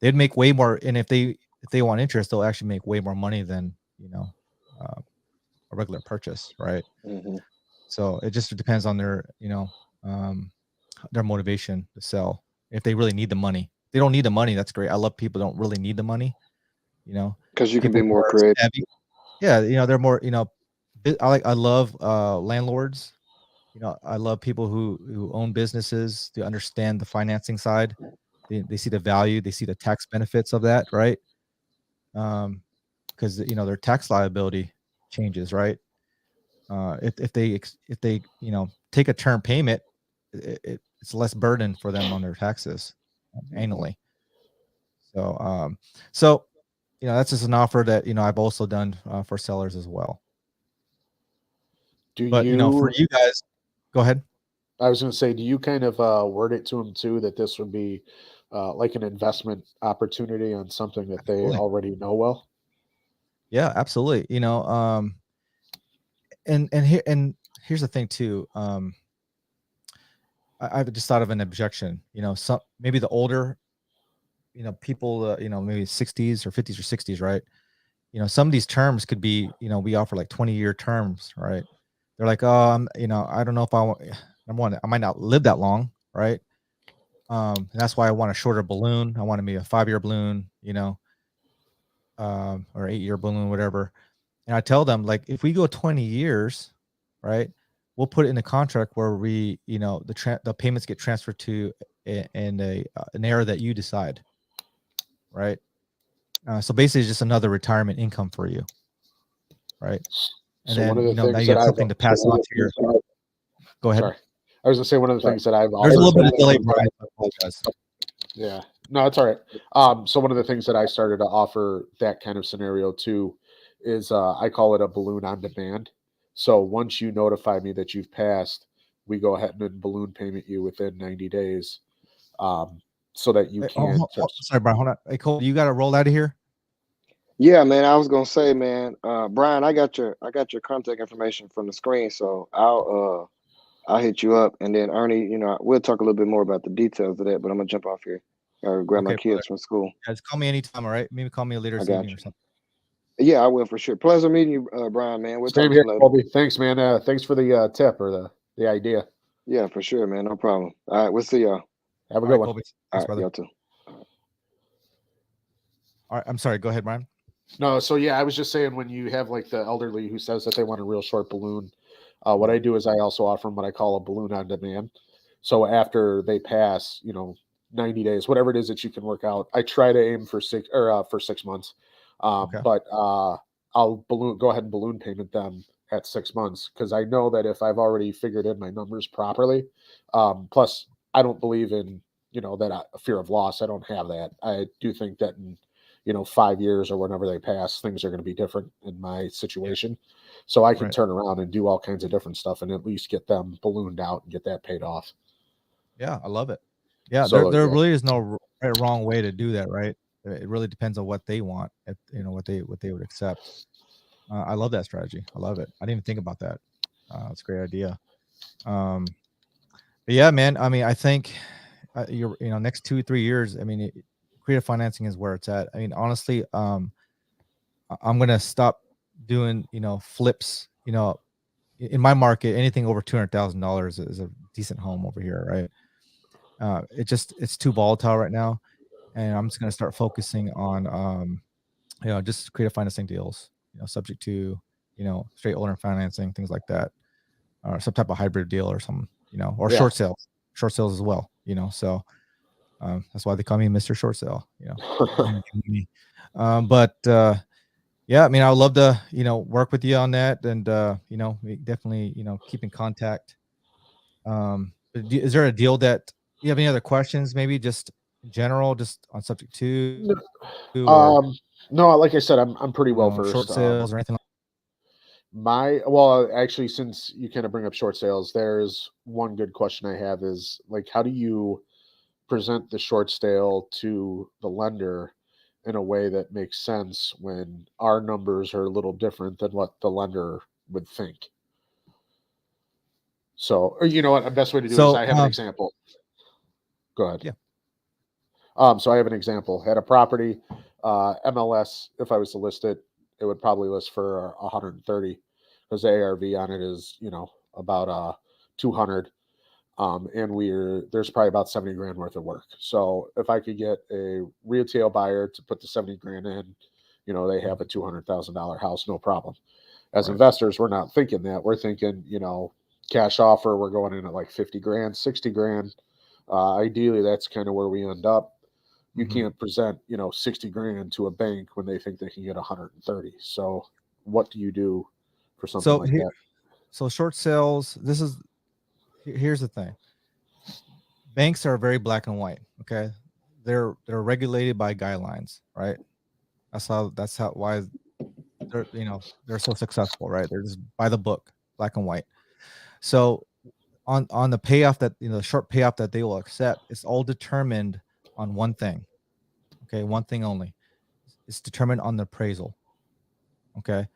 they'd make way more. And if they want interest, they'll actually make way more money than, a regular purchase. Right. Mm-hmm. So it just depends on their motivation to sell. if they really need the money. If they don't need the money, that's great. I love people who don't really need the money. You know, Because you can people be who more are creative. savvy. Yeah, you know, they're more, you know, I love landlords. You know, I love people who own businesses. They understand the financing side. They see the value. They see the tax benefits of that, right? Because you know their tax liability changes, right? If they you know take a term payment, it's less burden for them on their taxes annually. So so you know that's just an offer that you know I've also done for sellers as well. Do But you know for you? you guys, go ahead. I was going to say, do you kind of word it to them too that this would be like an investment opportunity on something that they Absolutely. already know well? Yeah, absolutely. You know, and here's the thing too. I've just thought of an objection. You know, some maybe the older, you know, people, you know, maybe 60s or 50s or 60s, right? You know, some of these terms could be, you know, we offer like 20-year terms, right? They're like, oh, you know, I don't know if I want. Number one, I might not live that long, right? And that's why I want a shorter balloon. I want to be a 5-year balloon, you know, or 8-year balloon, whatever. And I tell them like, if we go 20 years, right, we'll put it in a contract where we, you know, the payments get transferred to in an era that you decide, right? So basically, it's just another retirement income for you, right? And So one of then the you know now things you that have I've something to pass on to your. Go ahead. sorry, I was going to say one of the Sorry. things that I've There's a offered. little bit of delay, Brian. I apologize. Yeah, no, it's all right. So one of the things that I started to offer that kind of scenario too is I call it a balloon on demand. So once you notify me that you've passed, we go ahead and balloon payment you within 90 days, um, so that you Hey, can. sorry, Brian. Hold on. Hey, Cole, you got to roll out of here. Yeah, man. I was gonna say, man, Brian, I got your contact information from the screen, so I'll hit you up, and then Ernie, you know, we'll talk a little bit more about the details of that. But I'm gonna jump off here. Gotta grab my Okay, brother. kids from school. Guys, call me anytime. All right. Maybe call me later I this got evening or you. something. Yeah, I will for sure. Pleasure meeting you, Brian, man. We'll talk Same to you here, later. Colby. Thanks, man. Thanks for the tip or the idea. Yeah, for sure, man. No problem. All right, we'll see y'all. Have a All good right, one. Colby. All Thanks, right, brother. y'all too. All right. I'm sorry. Go ahead, Brian. No, so yeah, I was just saying when you have like the elderly who says that they want a real short balloon, what I do is I also offer them what I call a balloon on demand. So after they pass, 90 days, whatever it is that you can work out, I try to aim for for 6 months. Okay. But I'll go ahead and balloon payment them at 6 months because I know that if I've already figured in my numbers properly, plus I don't believe in a fear of loss. I don't have that. I do think that in 5 years or whenever they pass, things are going to be different in my Yeah. situation. So I can Right. turn around and do all kinds of different stuff and at least get them ballooned out and get that paid off. Yeah, I love it. Yeah, So there yeah, really is no right or wrong way to do that, right? It really depends on what they want, if, you know, what they would accept. I love that strategy. I love it. I didn't even think about that. It's a great idea. Um, but yeah, man. I mean, I think you know, next 2 3 years. I mean, creative financing is where it's at. I mean, honestly, I'm gonna stop doing flips. You know, in my market, anything over $200,000 is a decent home over here, right? It's too volatile right now, and I'm just gonna start focusing on just creative financing deals, subject to straight owner financing, things like that, or some type of hybrid deal or something, or yeah. short sales as well, so that's why they call me Mr. Short Sale, but yeah, I mean, I would love to work with you on that, and we definitely keep in contact. But is there a deal that you have any other questions? Maybe just in general, just on subject two, or No, like I said, I'm pretty well short versed. sales or anything. Actually, since you kind of bring up short sales, there's one good question I have is like, how do you present the short sale to the lender in a way that makes sense when our numbers are a little different than what the lender would think? So, or you know what, the best way to do it is So, I have an example. Go ahead. yeah, So I have an example. Had a property, MLS. If I was to list it, it would probably list for 130 because the ARV on it is about 200. And there's probably about 70 grand worth of work. So if I could get a retail buyer to put the 70 grand in, they have a $200,000 house, no problem. As Right. investors, we're not thinking that. We're thinking, cash offer, we're going in at like 50 grand, 60 grand. Ideally, that's kind of where we end up. You Mhm. can't present, 60 grand to a bank when they think they can get 130. So what do you do for something So like here, that? so short sales. Here's the thing. Banks are very black and white. Okay, they're regulated by guidelines, right? That's how why they're so successful, right? They're just by the book, black and white. So on the payoff that the short payoff that they will accept, it's all determined on one thing. Okay, one thing only. It's determined on the appraisal. Okay,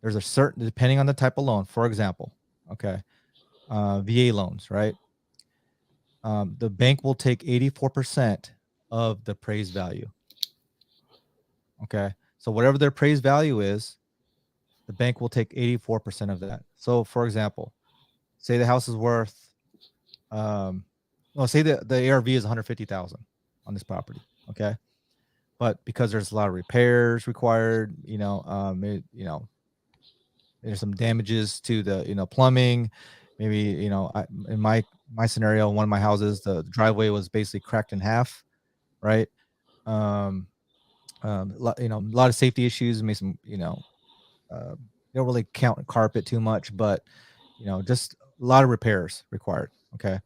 there's a certain depending on the type of loan. For example, okay, VA loans, right? The bank will take 84% of the appraised value. Okay, so whatever their appraised value is, the bank will take 84% of that. So, for example, say the house is worth, say the ARV is 150,000 on this property. Okay, but because there's a lot of repairs required, there's some damages to the plumbing. Maybe in my scenario, one of my houses, the driveway was basically cracked in half, right? Um, a lot of safety issues. Made some, don't really count carpet too much, but just a lot of repairs required. Okay,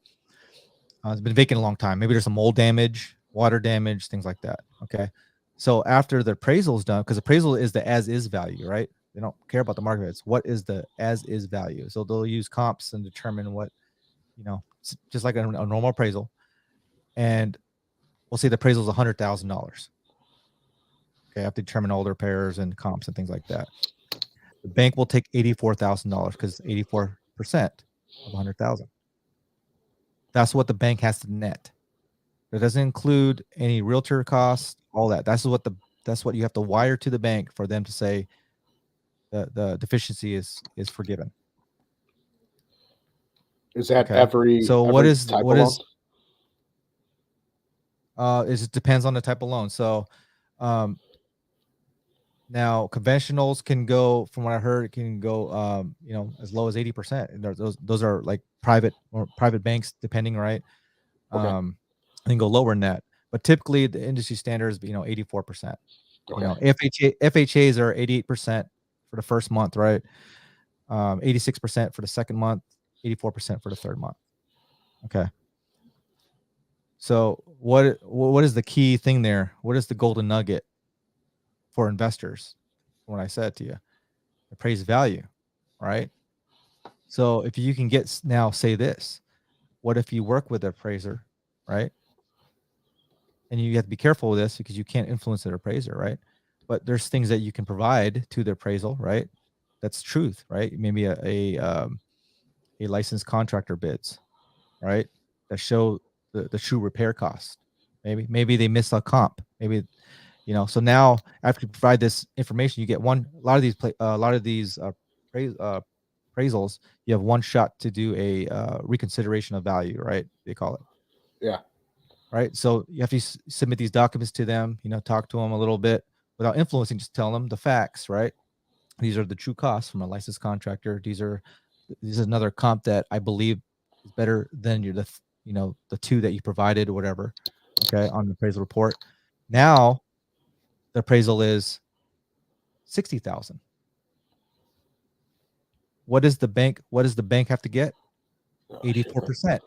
it's been vacant a long time. Maybe there's some mold damage, water damage, things like that. Okay, so after the appraisal is done, because appraisal is the as is value, right? They don't care about the market. It's what is the as is value. So they'll use comps and determine what just like a normal appraisal. And we'll say the appraisal is $100,000. Okay, I have to determine all the repairs and comps and things like that. The bank will take $84,000 because it's 84% of 100,000. That's what the bank has to net. It doesn't include any realtor costs, all that. That's what you have to wire to the bank for them to say the deficiency is forgiven. Is that Okay. So what every is type of loan? It depends on the type of loan. So now conventionals can go, from what I heard, it can go as low as 80%. And those are like private banks, depending, right? Okay. I think go lower than that. But typically the industry standard is 84%. Okay. FHAs are 88% for the first month, right? 86% for the second month, 84% for the third month. Okay. So what is the key thing there? What is the golden nugget for investors? What I said to you, appraised value, right? So if you can say this, what if you work with an appraiser, right? And you have to be careful with this because you can't influence the appraiser, right? But there's things that you can provide to the appraisal, right? That's truth, right? Maybe a licensed contractor bids, right? That show the true repair cost. Maybe they miss a comp. Maybe So now after you provide this information, you get a lot of these appraisals. You have one shot to do a reconsideration of value, right? They call it. Yeah. Right. So you have to submit these documents to them. Talk to them a little bit without influencing. Just tell them the facts, right? These are the true costs from a licensed contractor. This is another comp that I believe is better than the two that you provided or whatever. Okay, on the appraisal report. Now the appraisal is 60,000. What does the bank have to get? 84%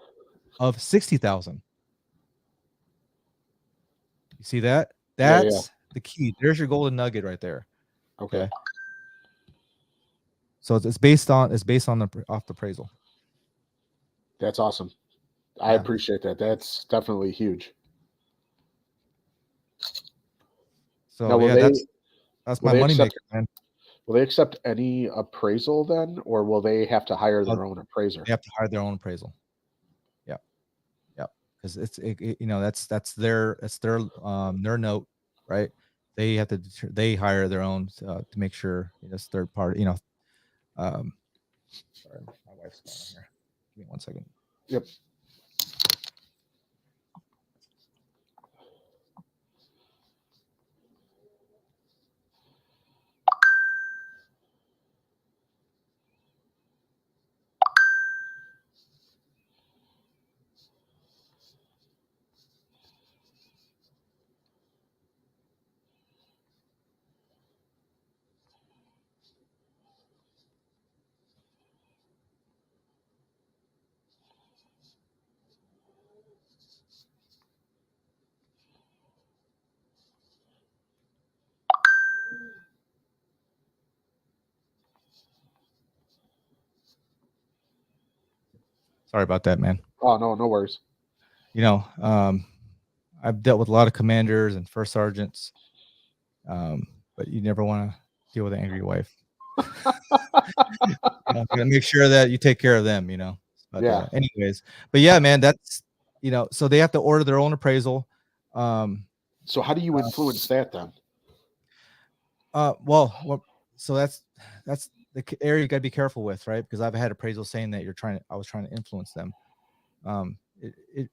of 60,000. You see that? Yeah. Yeah. That's the key. There's your golden nugget right there. Okay. So it's based on off the appraisal. That's awesome. I appreciate that. That's definitely huge. So Now, that's my moneymaker, man. Will they accept any appraisal then, or will they have to hire their own appraiser? They have to hire their own appraisal. Yeah, yeah, because that's their note, right? They have to they hire their own to make sure it's third party. Sorry, my wife's calling here. Give me 1 second. Yep. Sorry about that, man. Oh, no worries. You know, I've dealt with a lot of commanders and first sergeants, but you never want to deal with an angry wife. You know, gotta make sure that you take care of them, you know. But Yeah. anyways, but yeah, man, that's, you know, so they have to order their own appraisal. So how do you influence that then? Well, so that's the area you got to be careful with, right? Because I've had appraisals saying that I was trying to influence them. At the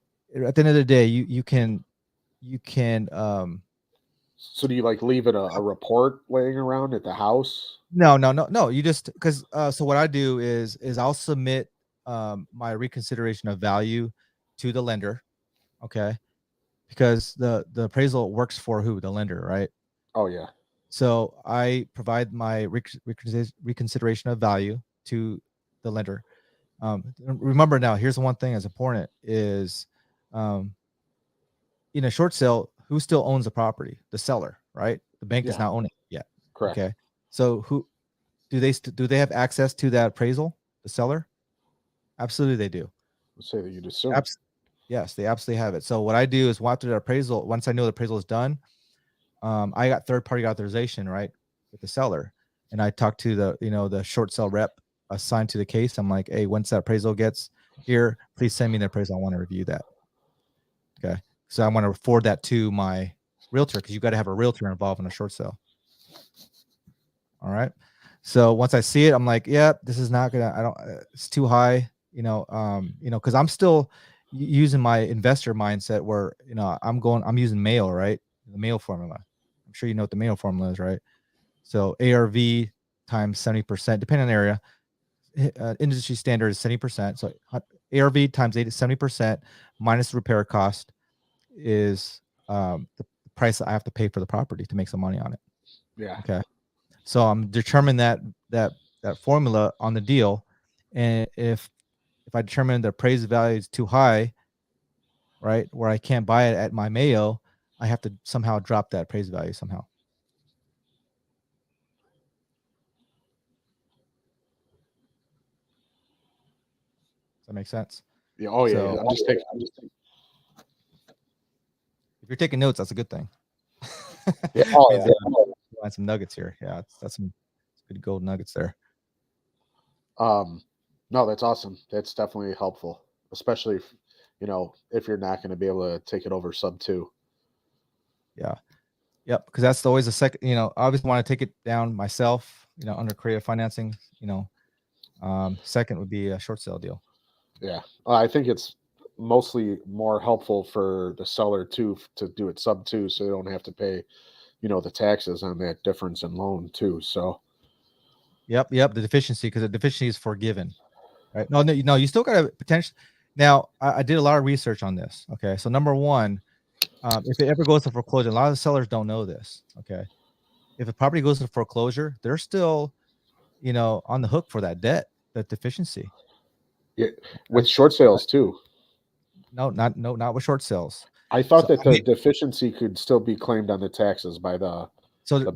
end of the day, you can So do you like leave it a report laying around at the house? no, you just, because so what I do is I'll submit my reconsideration of value to the lender, okay? Because the appraisal works for who? The lender, right? Oh yeah. So I provide my reconsideration of value to the lender. Remember now, here's the one thing that's important is, in a short sale, who still owns the property? The seller, right? The bank does Yeah. not own it yet. Correct. Okay. So who do they have access to that appraisal? The seller? Absolutely, they do. Let's say that you'd assume. Yes, they absolutely have it. So what I do is after the appraisal, once I know the appraisal is done, I got third-party authorization, right, with the seller, and I talk to the short sale rep assigned to the case. I'm like, hey, once that appraisal gets here, please send me the appraisal. I want to review that. Okay, so I want to forward that to my realtor, because you got to have a realtor involved in a short sale. All right. So once I see it, I'm like, yeah, this is not gonna. I don't. It's too high. Because I'm still using my investor mindset where I'm using Mayo, right? The Mayo formula. I'm sure you know what the Mayo formula is, right? So ARV times 70%, depending on the area. Industry standard is 70%. So ARV times 70% minus the repair cost is the price that I have to pay for the property to make some money on it. Yeah. Okay. So I'm determining that formula on the deal, and if I determine the appraised value is too high, right, where I can't buy it at my Mayo, I have to somehow drop that appraised value somehow. Does that make sense? Yeah. Oh yeah. So I'm just taking. if you're taking notes, that's a good thing. Yeah. Oh Means yeah. find some nuggets here. Yeah, that's some good gold nuggets there. No, that's awesome. That's definitely helpful, especially if you're not going to be able to take it over sub 2. Yeah. Yep. Because that's always a second. I obviously want to take it down myself. Under creative financing. Second would be a short sale deal. Yeah. I think it's mostly more helpful for the seller too to do it sub 2, so they don't have to pay the taxes on that difference in loan too. So Yep. The deficiency, because the deficiency is forgiven, right? No, you still got a potential. Now, I did a lot of research on this. Okay, so number one, if it ever goes to foreclosure, a lot of sellers don't know this. Okay, if a property goes to foreclosure, they're still, on the hook for that debt, that deficiency. yeah, with short sales too. No, not with short sales. I thought So that the deficiency could still be claimed on the taxes by the there's bank.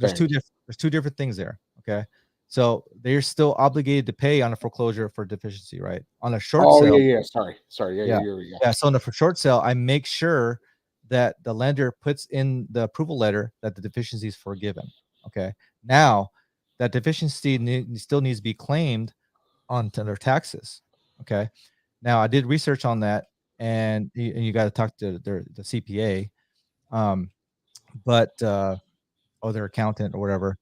there's two different things there. Okay, so they're still obligated to pay on a foreclosure for deficiency, right? On a short sale. Yeah. Sorry. Yeah. Yeah. So for short sale, I make sure that the lender puts in the approval letter that the deficiency is forgiven. Okay. Now that deficiency still needs to be claimed onto their taxes. Okay. Now I did research on that, and you got to talk to the CPA, or their accountant or whatever.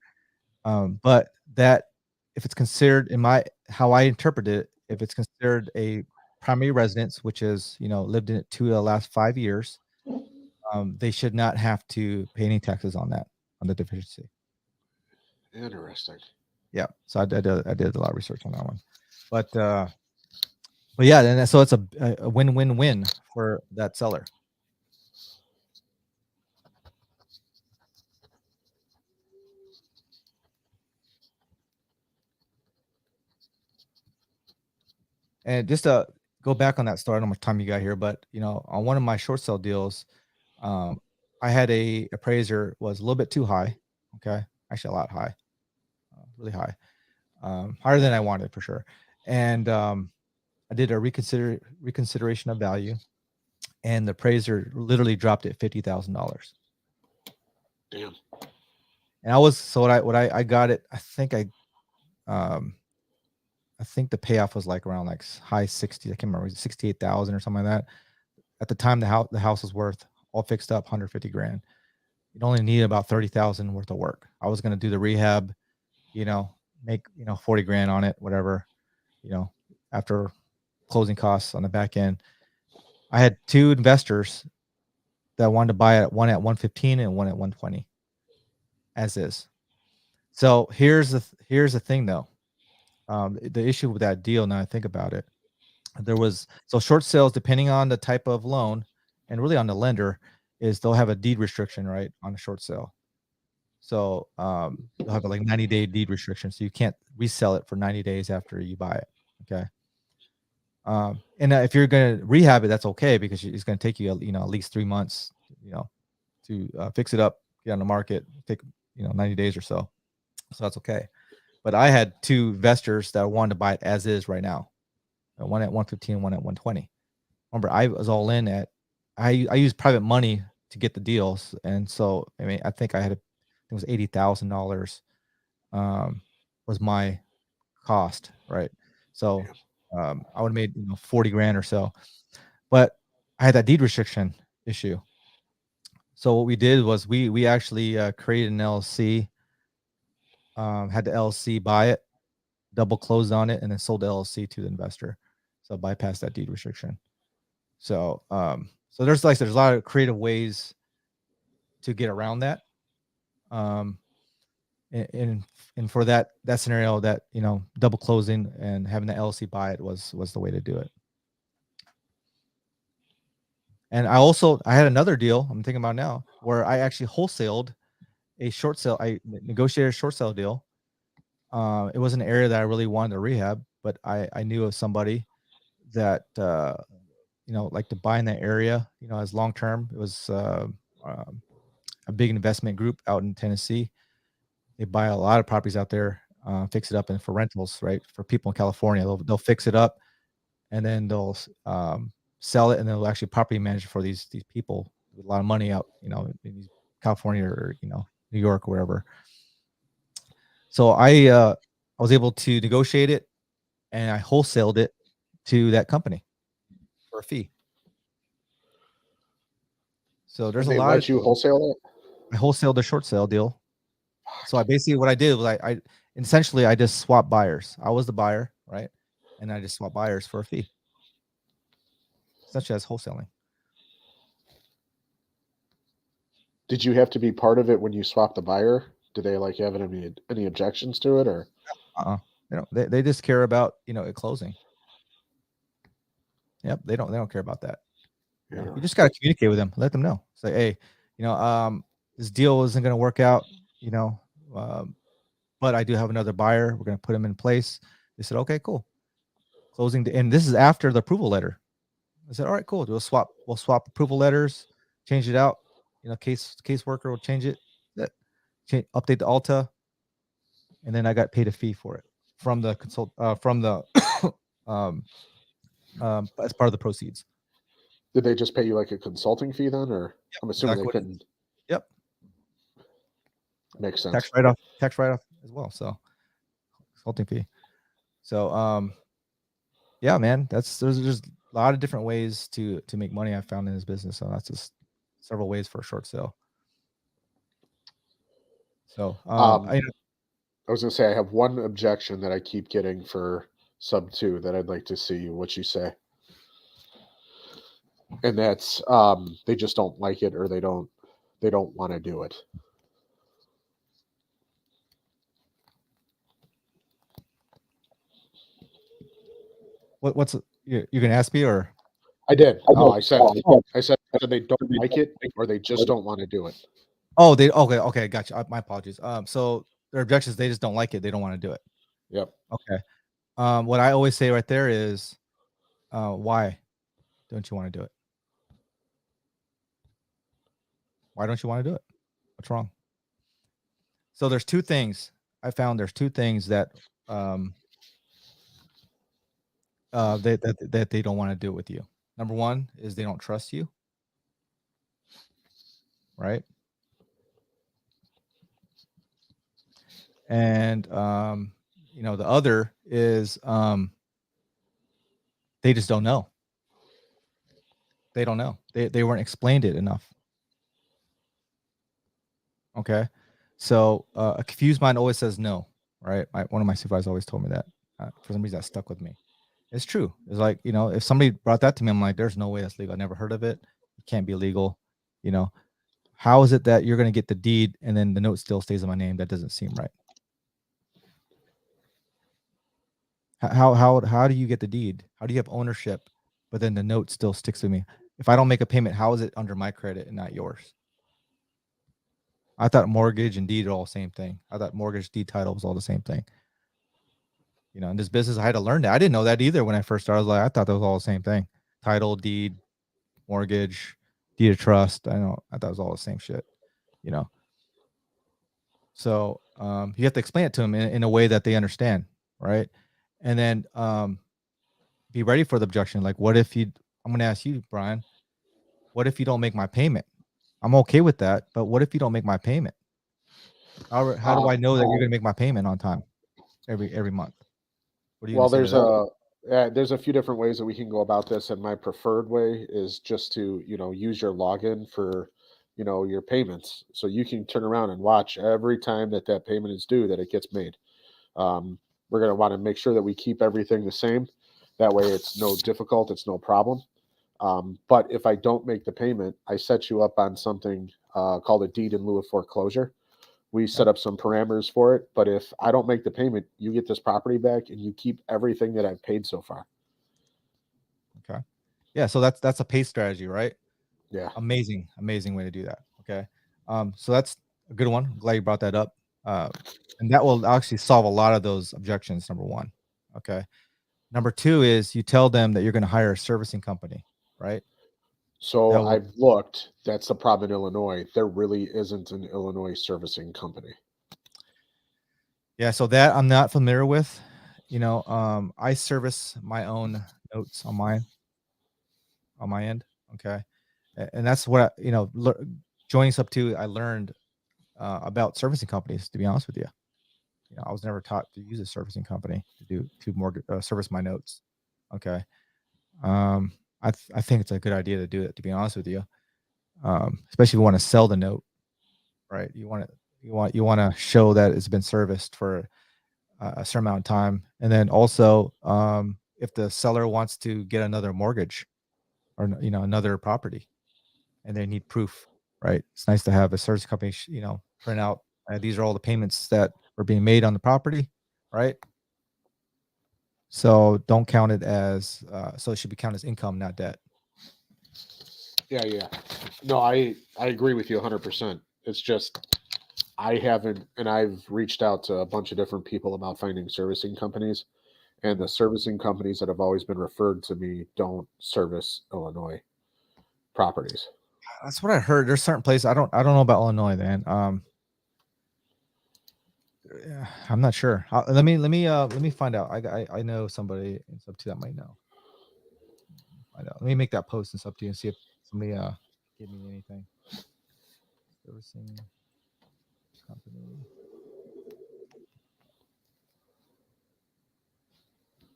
But that if it's considered how I interpret it, if it's considered a primary residence, which is, lived in it 2 of the last 5 years, they should not have to pay any taxes on that, on the deficiency. Interesting. Yeah. So I did a lot of research on that one. But yeah, and so it's a win-win-win for that seller. And just to go back on that story, I don't know how much time you got here, but on one of my short sale deals, I had a appraiser was a little bit too high. Okay, actually a lot high, really high, higher than I wanted for sure. And I did a reconsideration of value, and the appraiser literally dropped it $50,000. Damn. And I was so I got it. I think the payoff was like around like high 60s. I can't remember, 68,000 or something like that. At the time, the house was worth all fixed up 150 grand. You'd only need about 30,000 worth of work. I was going to do the rehab, make 40 grand on it, whatever, after closing costs on the back end. I had 2 investors that wanted to buy it, one at 115 and one at 120, as is. So here's the thing though. The issue with that deal, now I think about it, so short sales, depending on the type of loan and really on the lender, is they'll have a deed restriction, right, on a short sale. So they'll have a like 90-day deed restriction, so you can't resell it for 90 days after you buy it. Okay. And if you're going to rehab it, that's okay, because it's going to take you at least 3 months, to fix it up, get on the market, take 90 days or so. So that's okay. But I had 2 investors that wanted to buy it as is right now. One at 115, one at 120. Remember, I was all in at, I used private money to get the deals. And so, I think it was $80,000 was my cost. Right. So I would have made 40 grand or so, but I had that deed restriction issue. So what we did was we actually created an LLC, had the LLC buy it, double closed on it, and then sold the LLC to the investor. So bypass that deed restriction. So there's a lot of creative ways to get around that. And for that scenario, that double closing and having the LLC buy it was the way to do it. And I had another deal I'm thinking about now where I actually wholesaled a short sale. I negotiated a short sale deal. It was an area that I really wanted to rehab, but I knew of somebody that like to buy in that area, as long term. It was a big investment group out in Tennessee. They buy a lot of properties out there, fix it up, and for rentals, right? For people in California, they'll fix it up, and then they'll sell it, and they'll actually property manage it for these people with a lot of money out, in California or New York or wherever. So I was able to negotiate it, and I wholesaled it to that company for a fee. So there's And a they lot let you wholesale it? I wholesaled a short sale deal. So what I did was I essentially I just swapped buyers. I was the buyer, right? And I just swapped buyers for a fee, such as wholesaling. Did you have to be part of it when you swapped the buyer? Do they have any objections to it, or? They just care about it closing. Yep, they don't care about that. Yeah. You just got to communicate with them, let them know. Say, hey, this deal isn't going to work out, but I do have another buyer. We're going to put him in place. They said, okay, cool. Closing, and this is after the approval letter. I said, all right, cool. We'll swap approval letters, change it out. Caseworker will change it, update the Alta, and then I got paid a fee for it from the as part of the proceeds. Did they just pay you like a consulting fee then, or? Yep, I'm assuming they couldn't. Yep. Makes sense. Tax write off as well. So consulting fee. So yeah, man, there's a lot of different ways to make money I found in this business. So that's just several ways for a short sale. So I was gonna say I have one objection that I keep getting for sub 2 that I'd like to see what you say. and that's they just don't like it, or they don't want to do it. What's you're gonna ask me, or I did. No, I said they don't like it, or they just don't want to do it. oh, they okay, gotcha. My apologies. So their objections, they just don't like it. They don't want to do it. Yep. Okay. What I always say right there is, why don't you want to do it? Why don't you want to do it? What's wrong? So there's two things I found. There's two things that that they don't want to do it with you. Number one is they don't trust you, right? And the other is they just don't know. They don't know. They weren't explained it enough. Okay. So a confused mind always says no, right? One of my supervisors always told me that. For some reason, that stuck with me. It's true. It's like, if somebody brought that to me, I'm like, there's no way that's legal. I never heard of it. It can't be legal. How is it that you're going to get the deed and then the note still stays in my name? That doesn't seem right. How do you get the deed? How do you have ownership, but then the note still sticks with me? If I don't make a payment, how is it under my credit and not yours? I thought mortgage and deed are all the same thing. I thought mortgage, deed, title was all the same thing. In this business, I had to learn that. I didn't know that either when I first started. I thought that was all the same thing. Title, deed, mortgage, deed of trust. I thought it was all the same shit. So you have to explain it to them in a way that they understand, right? And then be ready for the objection. Like, what if I'm going to ask you, Brian, what if you don't make my payment? I'm okay with that, but what if you don't make my payment? How do I know that you're going to make my payment on time every month? What are you Well, going to say to that? there's a few different ways that we can go about this, and my preferred way is just to use your login for your payments, so you can turn around and watch every time that payment is due that it gets made. We're going to want to make sure that we keep everything the same. That way, it's no difficult, it's no problem. But if I don't make the payment, I set you up on something called a deed in lieu of foreclosure. We set up some parameters for it, but if I don't make the payment, you get this property back and you keep everything that I've paid so far. Okay. Yeah. So that's a pay strategy, right? Yeah. Amazing way to do that. Okay. So that's a good one. I'm glad you brought that up. And that will actually solve a lot of those objections. Number one. Okay. Number two is you tell them that you're going to hire a servicing company, right? So I've looked. That's the problem in Illinois. There really isn't an Illinois servicing company. Yeah, so that I'm not familiar with. I service my own notes on my end. Okay, and that's what joining Sub 2, I learned about servicing companies. To be honest with you, I was never taught to use a servicing company to mortgage service my notes. Okay, I think it's a good idea to do it. To be honest with you, especially if you want to sell the note, right? You want to show that it's been serviced for a certain amount of time, and then also if the seller wants to get another mortgage or another property, and they need proof, right? It's nice to have a service company, print out these are all the payments that were being made on the property, right? So don't count it as so it should be counted as income, not debt. Yeah. No, I agree with you 100%. It's just I haven't, and I've reached out to a bunch of different people about finding servicing companies, and the servicing companies that have always been referred to me don't service Illinois properties. That's what I heard. There's certain places I don't know about Illinois, man. Yeah, I'm not sure. Let me find out. I know somebody in Sub 2 that might know. Find out. Let me make that post in Sub 2 and see if somebody give me anything. Servicing company.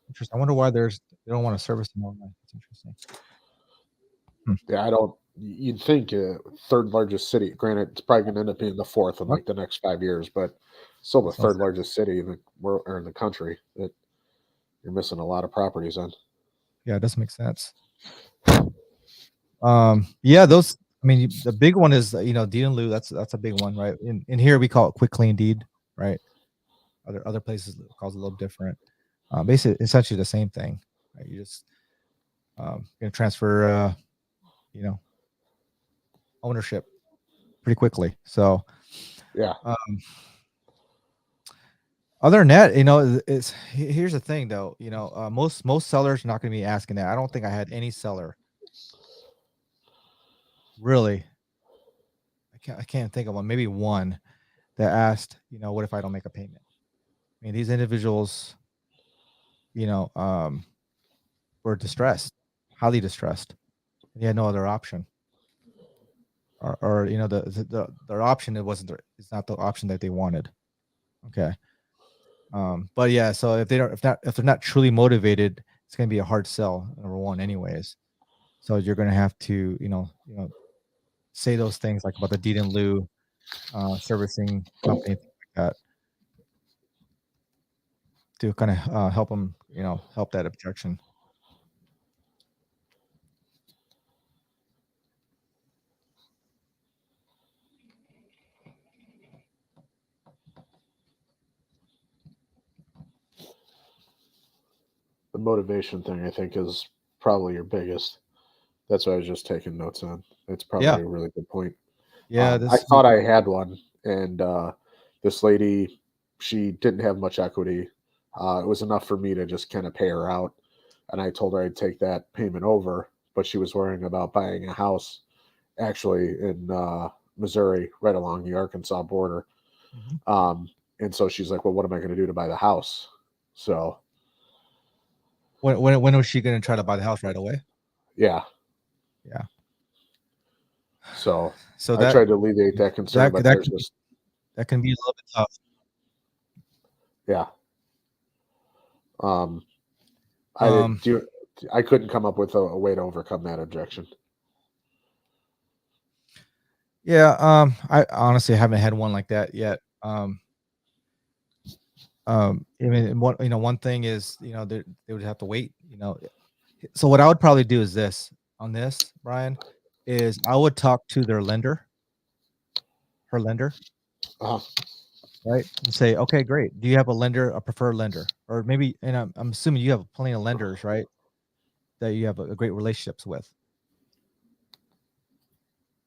Interesting. I wonder why they don't want to service in Illinois. It's interesting. Yeah, I don't. You'd think third largest city. Granted, it's probably going to end up being the fourth in like the next 5 years, but still the third largest city in the world or in the country. That you're missing a lot of properties on. Yeah, it does make sense. Yeah, those. I mean, the big one is deed in lieu. That's a big one, right? In here we call it quick claim deed, right? Other places it calls it a little different. Basically, essentially the same thing. Right? You just gonna transfer, ownership pretty quickly. So Yeah. other than that, here's the thing though. Most sellers are not going to be asking that. I don't think I had any seller really. I can't think of one. Maybe one that asked, what if I don't make a payment? I mean, these individuals, were distressed, highly distressed. They had no other option, or their option it's not the option that they wanted. Okay. But yeah, so if they're not truly motivated, it's going to be a hard sell, number one, anyways. So you're going to have to, say those things like about the deed in lieu, servicing company, things like that, to kind of help them, help that objection. The motivation thing, I think, is probably your biggest. That's what I was just taking notes on. It's Yeah, probably a really good point. yeah. I thought I had one, and this lady, she didn't have much equity. It was enough for me to just kind of pay her out, and I told her I'd take that payment over. But she was worrying about buying a house, actually in Missouri, right along the Arkansas border. Mhm. And so she's like, "Well, what am I going to do to buy the house?" So When was she going to try to buy the house right away? yeah, Yeah. so So I tried to alleviate that concern, but there's just that can be a little bit tough. yeah. Um, I Um, did do. I couldn't come up with a way to overcome that objection. yeah. I honestly haven't had one like that yet. I mean, one thing is, they would have to wait. So what I would probably do is this, Brian, is I would talk to their lender, her lender, Uh, right, and say, okay, great. Do you have a preferred lender, or maybe? And I'm assuming you have plenty of lenders, right, that you have a great relationships with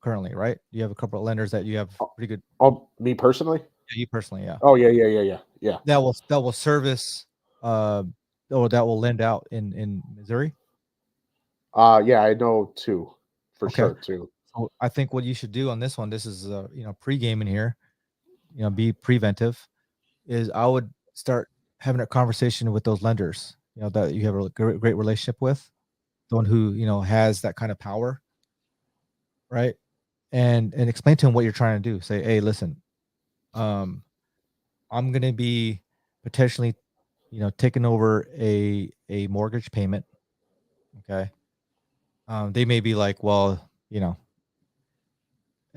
currently, right? You have a couple of lenders that you have pretty good. oh, me personally? You personally, yeah. Oh yeah. That will service, uh, or that will lend out in Missouri. Yeah, I know two for Okay. sure too. So I think what you should do on this one, this is pre-game in here, be preventive, is I would start having a conversation with those lenders, that you have a great relationship with, the one who, has that kind of power, right? And explain to them what you're trying to do. Say, hey, listen, um, I'm gonna be potentially, taking over a mortgage payment. Okay. They may be like, well, I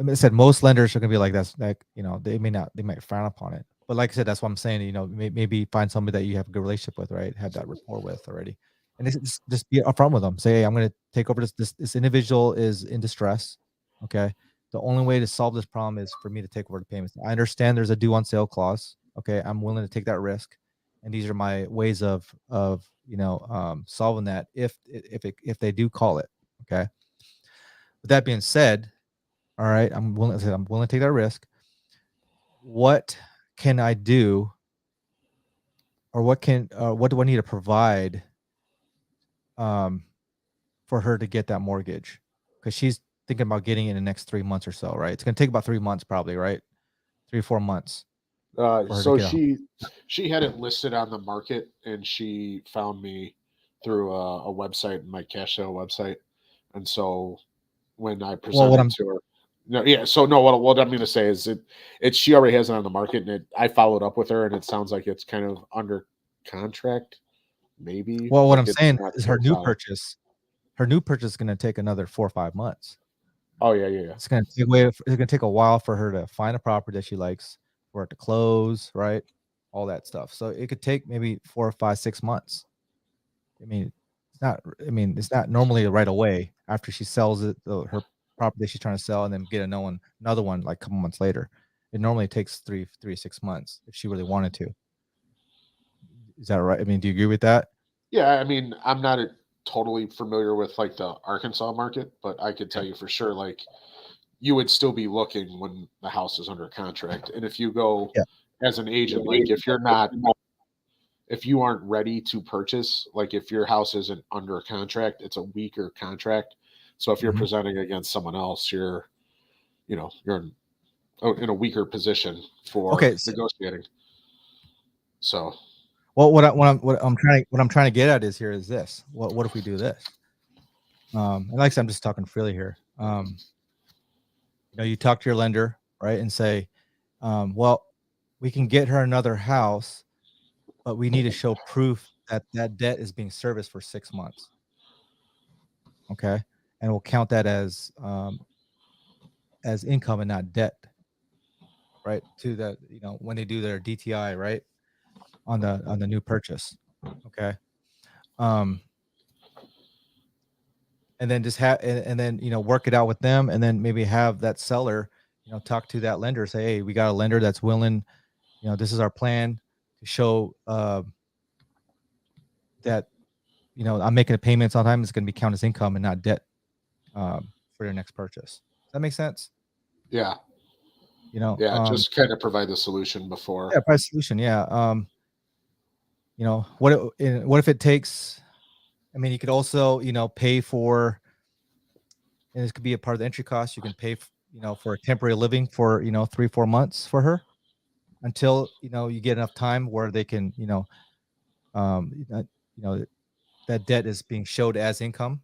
mean, I said most lenders are gonna be like that's like they may not, they might frown upon it, but like I said, that's what I'm saying. Maybe find somebody that you have a good relationship with, right? Have that rapport with already, and just be upfront with them. Say, hey, I'm gonna take over this individual is in distress. Okay, the only way to solve this problem is for me to take over the payments. I understand there's a due on sale clause. Okay, I'm willing to take that risk, and these are my ways of solving that if they do call it. Okay. With that being said, all right, I'm willing. I'm willing to take that risk. What can I do, or what do I need to provide, um, for her to get that mortgage? Because she's thinking about getting it in the next 3 months or so, right? It's going to take about 3 months, probably, right? 3 or 4 months for her to So get a. she had it listed on the market, and she found me through a website, my cash sale website, and so when I Well, what presented I'm to her, no, yeah. So no, what I'm going to say is it's she already has it on the market, and I followed up with her, and it sounds like it's kind of under contract, maybe well, what like I'm it's saying not is closed out. her new purchase is going to take another 4 or 5 months. Oh yeah. It's going to take a while for her to find a property that she likes, for it to close, right? All that stuff. So it could take maybe 4 or 5, 6 months. I mean, it's not. I mean, it's not normally right away. after she sells it, her property she's trying to sell, and then get another one like a couple months later. It normally takes 3 to 6 months if she really wanted to. Is that right? I mean, do you agree with that? Yeah, I mean, I'm not totally familiar with like the Arkansas market, but I could tell you for sure, like you would still be looking when the house is under contract. And if you go Yeah. as an agent, like if you aren't ready to purchase, like if your house isn't under contract, it's a weaker contract. So if you're Mhm. presenting against someone else, you're in a weaker position for Okay. negotiating. So Well, what I'm trying to get at is this. What if we do this? And like I said, I'm just talking freely here. You talk to your lender, right, and say, well, we can get her another house, but we need to show proof that that debt is being serviced for 6 months. Okay, and we'll count that as income and not debt, right? To the when they do their DTI, right, on the new purchase. Okay. Um, and then just have and then work it out with them, and then maybe have that seller talk to that lender, say, hey, we got a lender that's willing, this is our plan to show that I'm making the payments on time. It's going to be counted as income and not debt for your next purchase. Does that make sense? yeah, You know, yeah, um, just kind of provide the solution before. yeah, price solution. Yeah. What if it takes? I mean, you could also pay for, and this could be a part of the entry cost. You can pay for a temporary living for 3-4 months for her until you get enough time where they can that debt is being showed as income.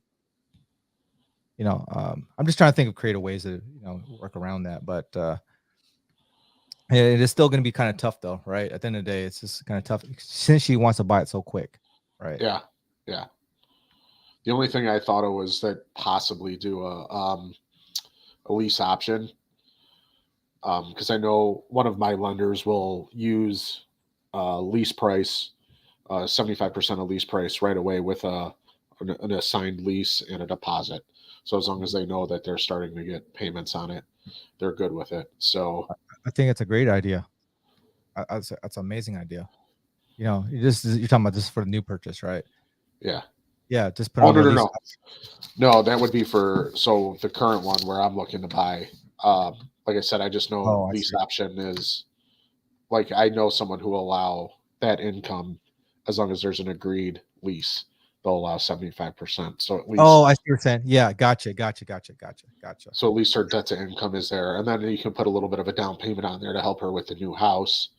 I'm just trying to think of creative ways to work around that, but it is still going to be kind of tough though, right? At the end of the day, it's just kind of tough since she wants to buy it so quick, right? Yeah, yeah. The only thing I thought of was that possibly do a lease option, because I know one of my lenders will use lease price, 75% of lease price right away with an assigned lease and a deposit. So as long as they know that they're starting to get payments on it, they're good with it. So I think it's a great idea. That's an amazing idea. You're talking about this for the new purchase, right? yeah. Yeah, just put Oh on no the no lease. no no, that would be for the current one where I'm looking to buy. Like I said, I just know Oh, I lease see. option is like I know someone who will allow that income as long as there's an agreed lease. They'll allow 75%. So at Oh, least I see what you're saying. Yeah, gotcha. her debt to income is there, and then you can put a little bit of a down payment on there to help her with the new house.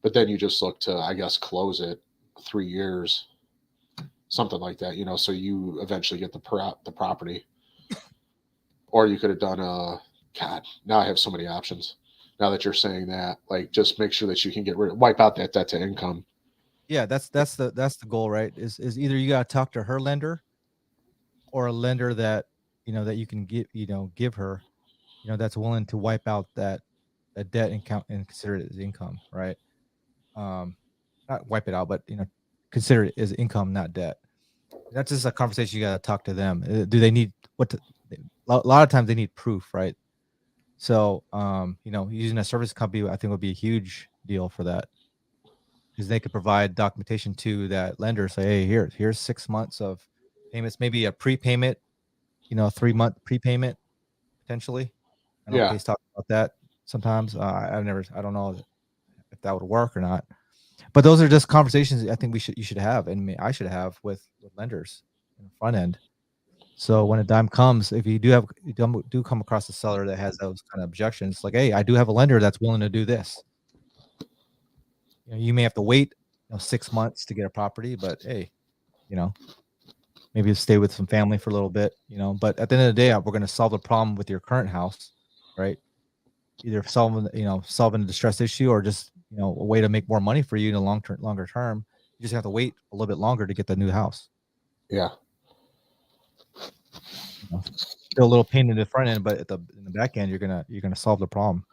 But then you just look to, I guess, close it 3 years, something like that. So you eventually get the property, or you could have done a. God, now I have so many options. Now that you're saying that, like, just make sure that you can wipe out that debt to income. Yeah, that's the goal, right? Is either you got to talk to her lender or a lender that that you can give her that's willing to wipe out that debt and count and consider it as income, right? Um, not wipe it out, but consider it as income, not debt. That's just a conversation you got to talk to them. Do they need a lot of times they need proof, right? So, using a service company, I think would be a huge deal for that because they could provide documentation to that lender. Say, hey, here's 6 months of payments, maybe a prepayment, 3-month prepayment potentially. I know Yeah, Case talked about that sometimes. I don't know if that would work or not. But those are just conversations I think you should have, and I should have with lenders in the front end. So when a dime comes, if you do come across a seller that has those kind of objections, like, hey, I do have a lender that's willing to do this. You may have to wait 6 months to get a property, but hey, you know, maybe stay with some family for a little bit, But at the end of the day, we're going to solve the problem with your current house, right? Either solving a distress issue or just a way to make more money for you in the longer term. You just have to wait a little bit longer to get the new house. yeah, Still a little pain in the front end, but in the back end, you're gonna solve the problem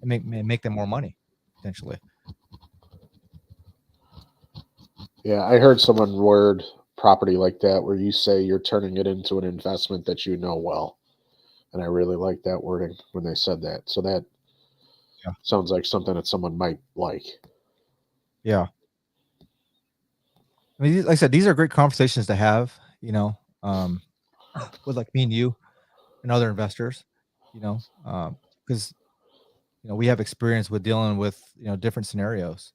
and make them more money potentially. yeah. I heard someone word property like that where you say you're turning it into an investment that you know well. And I really like that wording when they said that. So that Yeah. sounds like something that someone might like. Yeah. I mean, like I said, these are great conversations to have, with like me and you and other investors, because, we have experience with dealing with, different scenarios,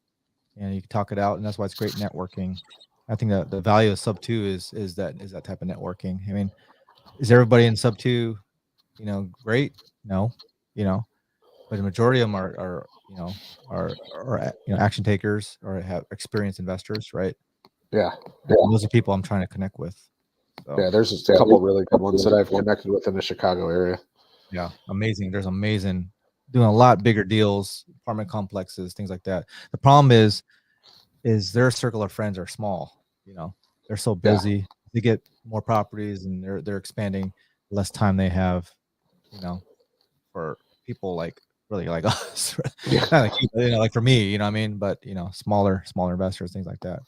and you can talk it out. And that's why it's great networking. I think that the value of sub two is that type of networking. I mean, is everybody in sub two, great? No, but the majority of them are action takers or have experienced investors, right? Yeah. And those are people I'm trying to connect with. So Yeah. There's just a couple really good ones that I've connected with in the Chicago area. yeah, amazing. There's amazing doing a lot bigger deals, apartment complexes, things like that. The problem is their circle of friends are small. They're so Yeah. busy. They get more properties and they're expanding. Less time they have, for people like really like us. Yeah. Not like you, like for me, you know what I mean? But smaller investors, things like that.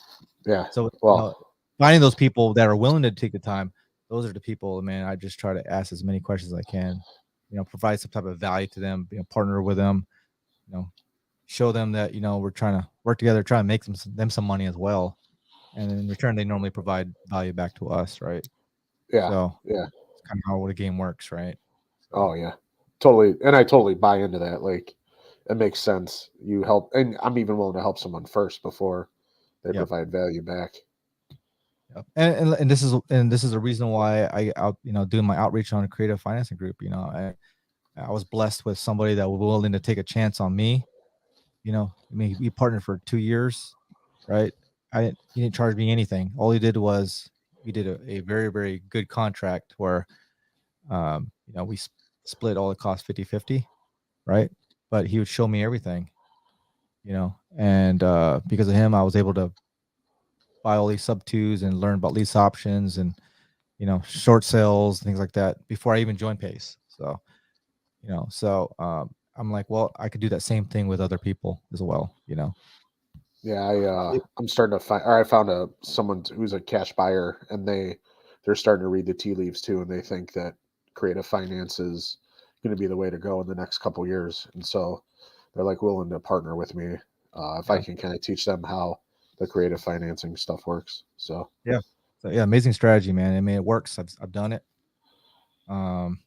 Yeah. So Well, finding those people that are willing to take the time, those are the people, man. I just try to ask as many questions as I can, provide some type of value to them, partner with them, show them that, we're trying to work together, try and make them some money as well. And in return, they normally provide value back to us, right? yeah. So Yeah. it's kind of how the game works, right? So, Oh, yeah. Totally. And I totally buy into that. Like, it makes sense. You help, and I'm even willing to help someone first before they yeah. provide value back. Yep. And this is the reason why I doing my outreach on a creative financing group. I was blessed with somebody that was willing to take a chance on me. I mean, we partnered for 2 years, right? He didn't charge me anything. All he did was we did a very, very good contract where, we split all the costs 50-50, right? But he would show me everything, and because of him, I was able to buy all these sub twos and learn about lease options and, short sales, things like that before I even joined Pace. So, I'm like, well, I could do that same thing with other people as well, Yeah, I'm starting to find, or I found someone who's a cash buyer, and they're starting to read the tea leaves too, and they think that creative finance is going to be the way to go in the next couple years, and so they're like willing to partner with me if I Yeah. can kind of teach them how the creative financing stuff works. So Yeah. So yeah, amazing strategy, man. I mean, it works. I've done it. Um,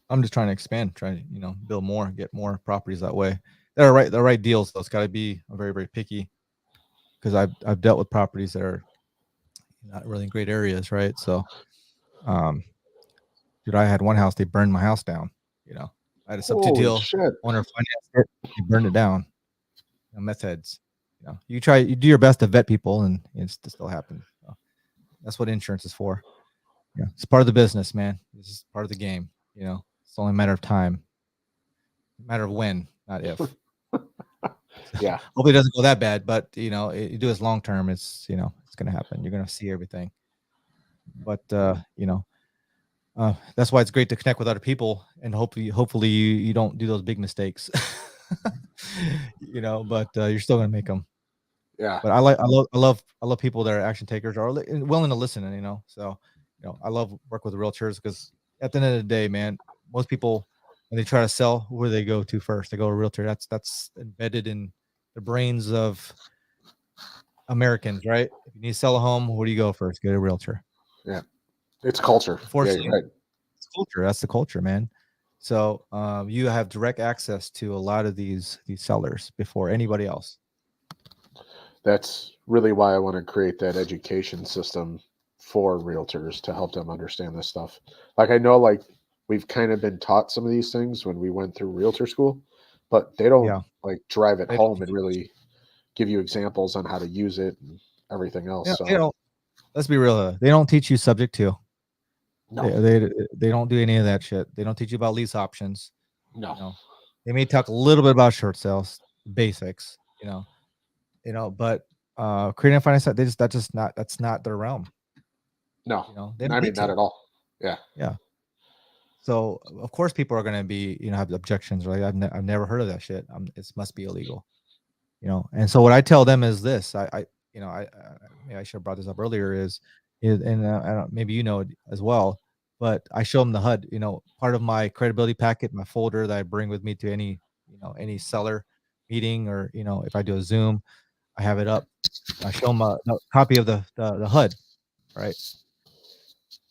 I'm just trying to expand, trying to, build more, get more properties that way. The right deals, though. It's got to be very, very picky because I've dealt with properties that are not really in great areas, right? So, um, dude, I had one house, they burned my house down. I had a sub two holy deal, shit, owner financed it, they burned it down. Meth heads. You do your best to vet people, and it still happens. So that's what insurance is for. Yeah, it's part of the business, man. This is part of the game. It's only a matter of time, a matter of when, not if. yeah, Hopefully, it doesn't go that bad, but you do this long term. It's going to happen. You're going to see everything. But that's why it's great to connect with other people, and hopefully you don't do those big mistakes. But you're still going to make them. yeah, But I love people that are action takers or willing to listen, and so I love work with realtors because at the end of the day, man, most people when they try to sell, where do they go to first? They go to a realtor. That's embedded in the brains of Americans, right? If you need to sell a home, where do you go first? Go to a realtor. yeah. It's culture. Yeah, you're Unfortunately, right. it's culture. That's the culture, man. So you have direct access to a lot of these sellers before anybody else. That's really why I want to create that education system for realtors to help them understand this stuff. Like I know like we've kind of been taught some of these things when we went through realtor school, but they don't Yeah, like drive it they don't home and teach really give you examples on how to use it and everything else. yeah, So let's be real. They don't teach you subject to. They, no, they they don't do any of that shit. They don't teach you about lease options. no, You know, they may talk a little bit about short sales, basics. But creating finance, that's not their realm. no. They I don't mean, need not to. at all. Yeah. Yeah. So of course people are going to be have objections. Right? I've never heard of that shit. It must be illegal. And so what I tell them is this: you know, maybe I should have brought this up earlier is and I don't, maybe you know it as well, but I show them the HUD. You know, part of my credibility packet, my folder that I bring with me to any, you know, any seller meeting, or you know, if I do a Zoom, I have it up. I show them a copy of the HUD, right? It's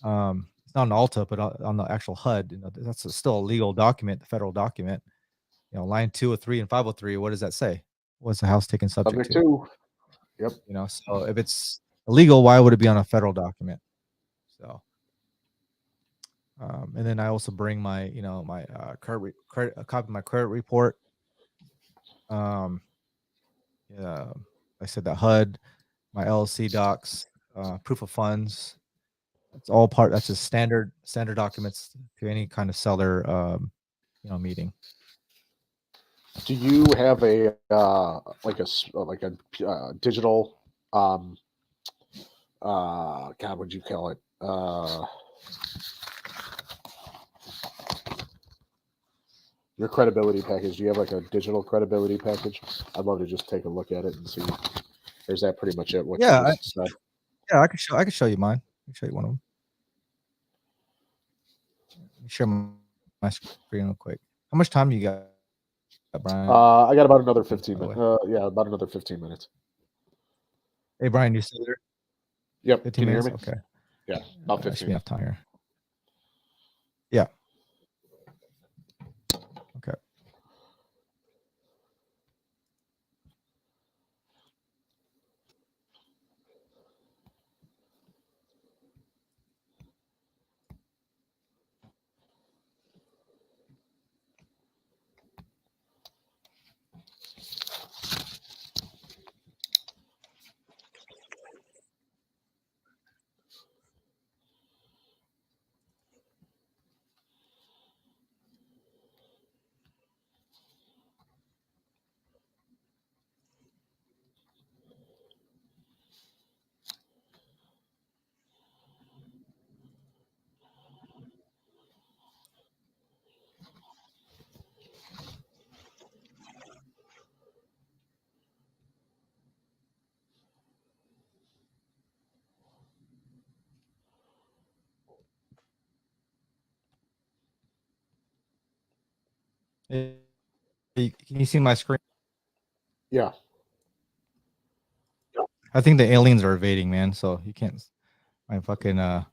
not an Alta, but on the actual HUD. You know, that's still a legal document, the federal document. You know, line 203 and 503. What does that say? What's the house taken subject Subject to? to. Yep. You know, so if it's illegal, why would it be on a federal document? So, and then I also bring my, you know, my credit, a copy of my credit report. Yeah, I said that HUD, my LLC docs, proof of funds. It's all part. That's just standard documents to any kind of seller, you know, meeting. Do you have a digital God, what'd you call it? Your credibility package. Do you have like a digital credibility package? I'd love to just take a look at it and see. Or is that pretty much it? What Yeah, you just said? yeah, I could show you mine. I can show you one of them. Let me share my screen real quick. How much time do you got, Brian? I got about another By 15 the way. minutes. Yeah, about another 15 minutes. Hey, Brian, you still there? Yep. 15 Can you hear minutes? me? Okay. Yeah, about That should 15. be enough time here. Yeah. Okay. Can you see my screen? Yeah. I think the aliens are invading, man. So you can't. My fucking my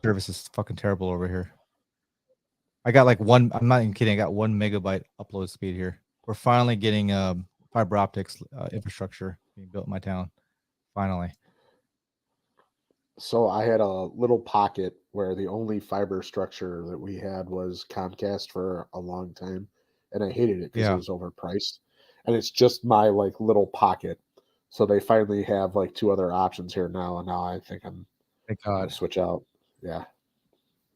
service is fucking terrible over here. I got like one. I'm not even kidding. I got 1 megabyte upload speed here. We're finally getting fiber optics infrastructure being built in my town. Finally. So I had a little pocket where the only fiber structure that we had was Comcast for a long time, and I hated it because it Yeah. was overpriced. And it's just my like little pocket. So they finally have like two other options here now, and now I think I'm Thank gonna God. switch out. Yeah.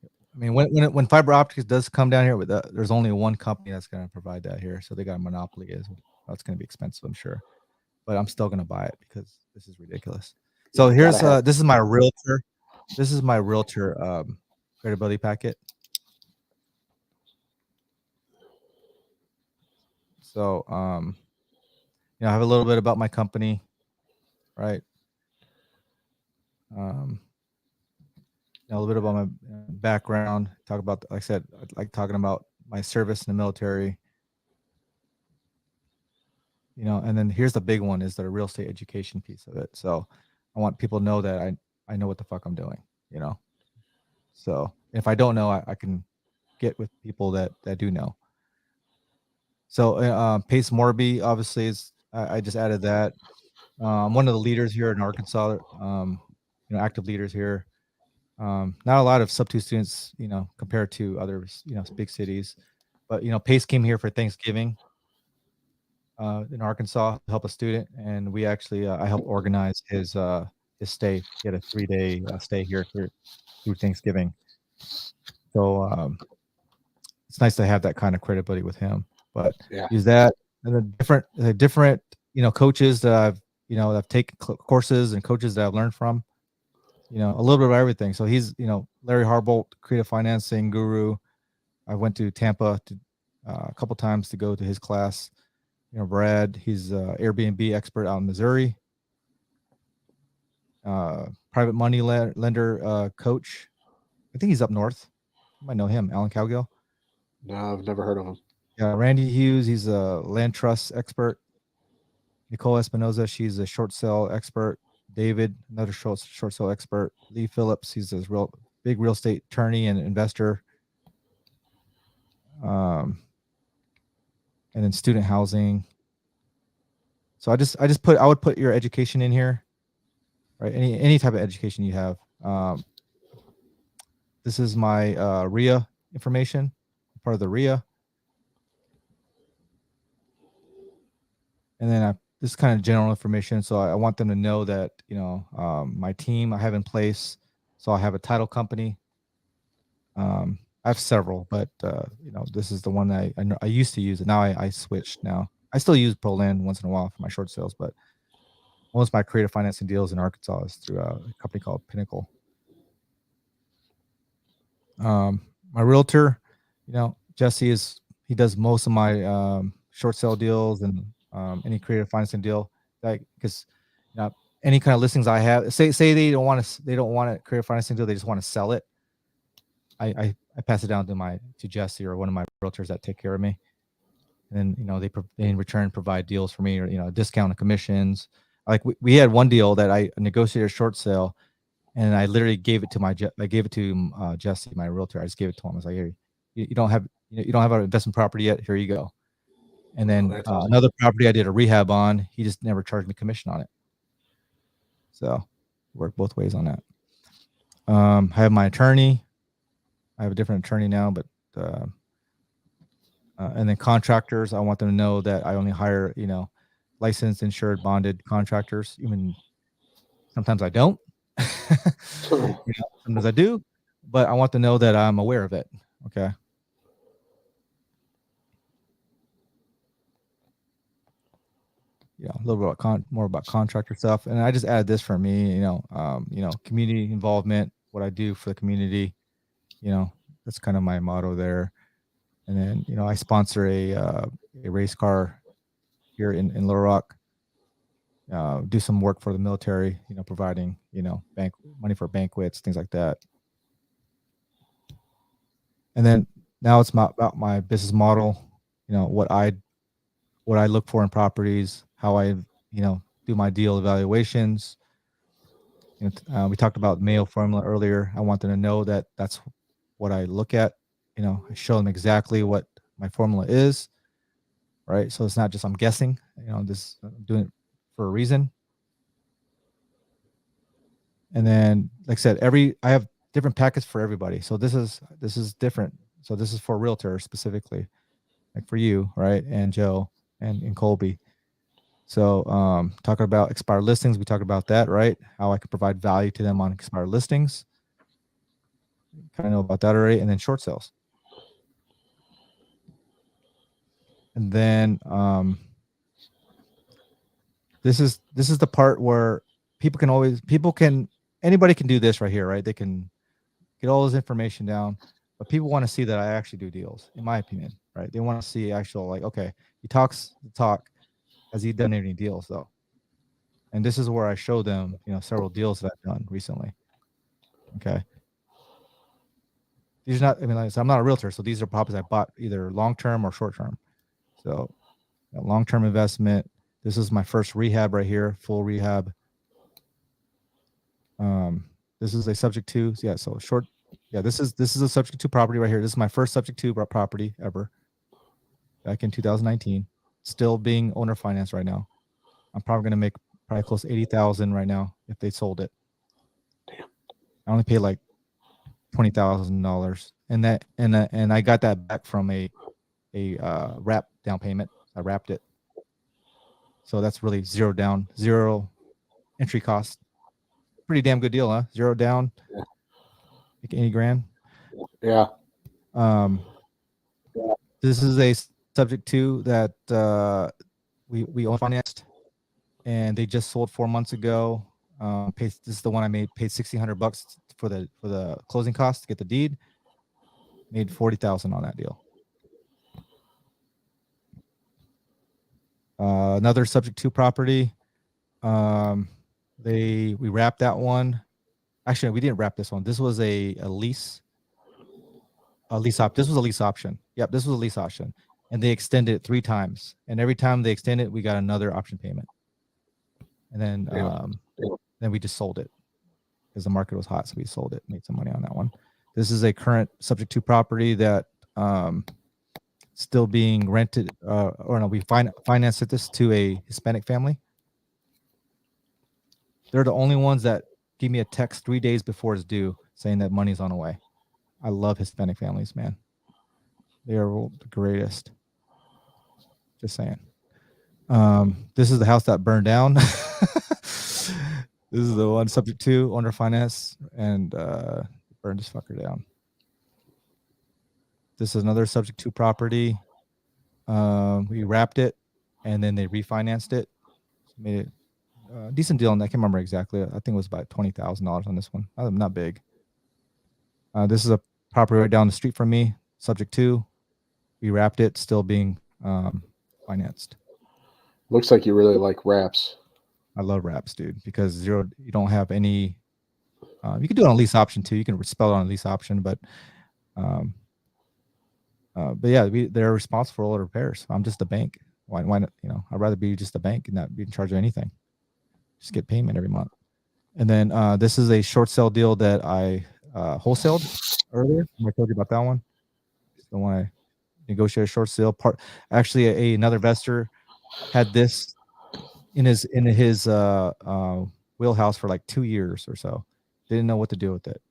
I mean, when fiber optics does come down here, with there's only one company that's going to provide that here, so they got a monopoly. It's going to be expensive, I'm sure, but I'm still going to buy it because this is ridiculous. So Yeah, gotta here's have. this is my realtor. This is my realtor credibility packet. So you know, I have a little bit about my company, right? You know, a little bit about my background. Talk about, like I said, I like talking about my service in the military. You know, and then here's the big one is the real estate education piece of it. So I want people to know that I know what the fuck I'm doing, you know. So if I don't know, I can get with people that do know. So Pace Morby obviously is I just added that. I'm one of the leaders here in Arkansas, you know, active leaders here. Not a lot of sub 2 students, you know, compared to others, you know, big cities. But you know, Pace came here for Thanksgiving in Arkansas to help a student, and we actually I helped organize his stay. He had a 3-day stay here through Thanksgiving. So it's nice to have that kind of credibility with him. But Yeah. use that and the different you know coaches that I've taken courses and coaches that I've learned from. You know, a little bit of everything. So he's Larry Harbolt, creative financing guru. I went to Tampa a couple times to go to his class. You know, Brad, he's Airbnb expert out in Missouri. private money lender coach. I think he's up north. You might know him, Alan Cowgill. No, I've never heard of him. Yeah, Randy Hughes, he's a land trust expert. Nicole Espinoza, she's a short sale expert. David, another short sale expert. Lee Phillips, he's a big real estate attorney and investor. And then student housing. So I would put your education in here, right? Any type of education you have. This is my RIA information, part of the RIA. And then this is kind of general information. So I want them to know that, my team I have in place. So I have a title company. I have several, but this is the one that I used to use, and now I switched. Now I still use ProLand once in a while for my short sales, but most of my creative financing deals in Arkansas is through a company called Pinnacle. My realtor, Jesse he does most of my short sale deals and any creative financing deal, because any kind of listings I have, say they don't want a creative financing deal, they just want to sell it. I pass it down to Jesse or one of my realtors that take care of me, and then they in return provide deals for me, or discount and commissions. Like we had one deal that I negotiated a short sale, and I literally gave it to Jesse, my realtor. I just gave it to him. I was like, "Hey, you don't have an investment property yet. Here you go." And then Awesome. another property I did a rehab on. He just never charged me commission on it. So work both ways on that. I have my attorney. I have a different attorney now, but and then contractors, I want them to know that I only hire licensed, insured, bonded contractors. Even sometimes I don't. Sometimes I do, but I want to know that I'm aware of it. Okay. A little bit more about contractor stuff, and I just added this for me. Community involvement, what I do for the community. That's kind of my motto there. And then I sponsor a race car here in Little Rock. Do some work for the military. Providing money for banquets, things like that. And then now it's about my business model. What I look for in properties, how I do my deal evaluations. We talked about Mayo formula earlier. I want them to know that that's what I look at. I show them exactly what my formula is, right? So it's not just I'm guessing. I'm doing it for a reason. And then, like I said, I have different packets for everybody. So this is different. So this is for realtors specifically, like for you, right? And Joe and Colby. So talking about expired listings, we talked about that, right? How I could provide value to them on expired listings. Kind of know about that already. And then short sales. And then this is the part where anybody can do this right here, right? They can get all this information down, but people want to see that I actually do deals, in my opinion, right? They want to see actual, like, okay, he talks the talk. Has he done any deals though? And this is where I show them, several deals that I've done recently. Okay. These are not, like I said, I'm not a realtor, so these are properties I bought either long-term or short-term. So long-term investment. This is my first rehab right here, full rehab. This is a subject to, so short. Yeah, this is a subject to property right here. This is my first subject to property ever. Back in 2019, still being owner finance right now. I'm probably going to make close to 80,000 right now if they sold it. Damn. I only paid like $20,000, and I got that back from a wrap down payment. I wrapped it, so that's really zero entry cost. Pretty damn good deal, huh? Zero down, Yeah. like 80 grand. Yeah. This is a subject to that we own financed, and they just sold 4 months ago. This is the one I paid $1,600 for the closing costs to get the deed. Made 40,000 on that deal. Another subject to property. We wrapped that one. Actually, we didn't wrap this one. This was a lease. This was a lease option. Yep, this was a lease option. And they extended it 3 times. And every time they extended it, we got another option payment. And then we just sold it because the market was hot. So we sold it, made some money on that one. This is a current subject to property that still being rented, or no, we financed this to a Hispanic family. They're the only ones that give me a text 3 days before it's due saying that money's on the way. I love Hispanic families, man. They are the greatest. Just saying. This is the house that burned down. This is the one subject to under finance and burned this fucker down. This is another subject to property. We wrapped it and then they refinanced it. Made it a decent deal, and I can't remember exactly. I think it was about $20,000 on this one. Not big. This is a property right down the street from me, subject to. We wrapped it, still being financed. Looks like you really like wraps. I love wraps, dude, because you don't have any. You can do it on lease option too. You can spell it on a lease option, but yeah, they're responsible for all the repairs. I'm just a bank. Why not? I'd rather be just a bank and not be in charge of anything. Just get payment every month. And then this is a short sale deal that I wholesaled earlier. I told you about that one. So when I negotiate a short sale part, actually another investor had this in his wheelhouse for like 2 years or so. Didn't know what to do with it.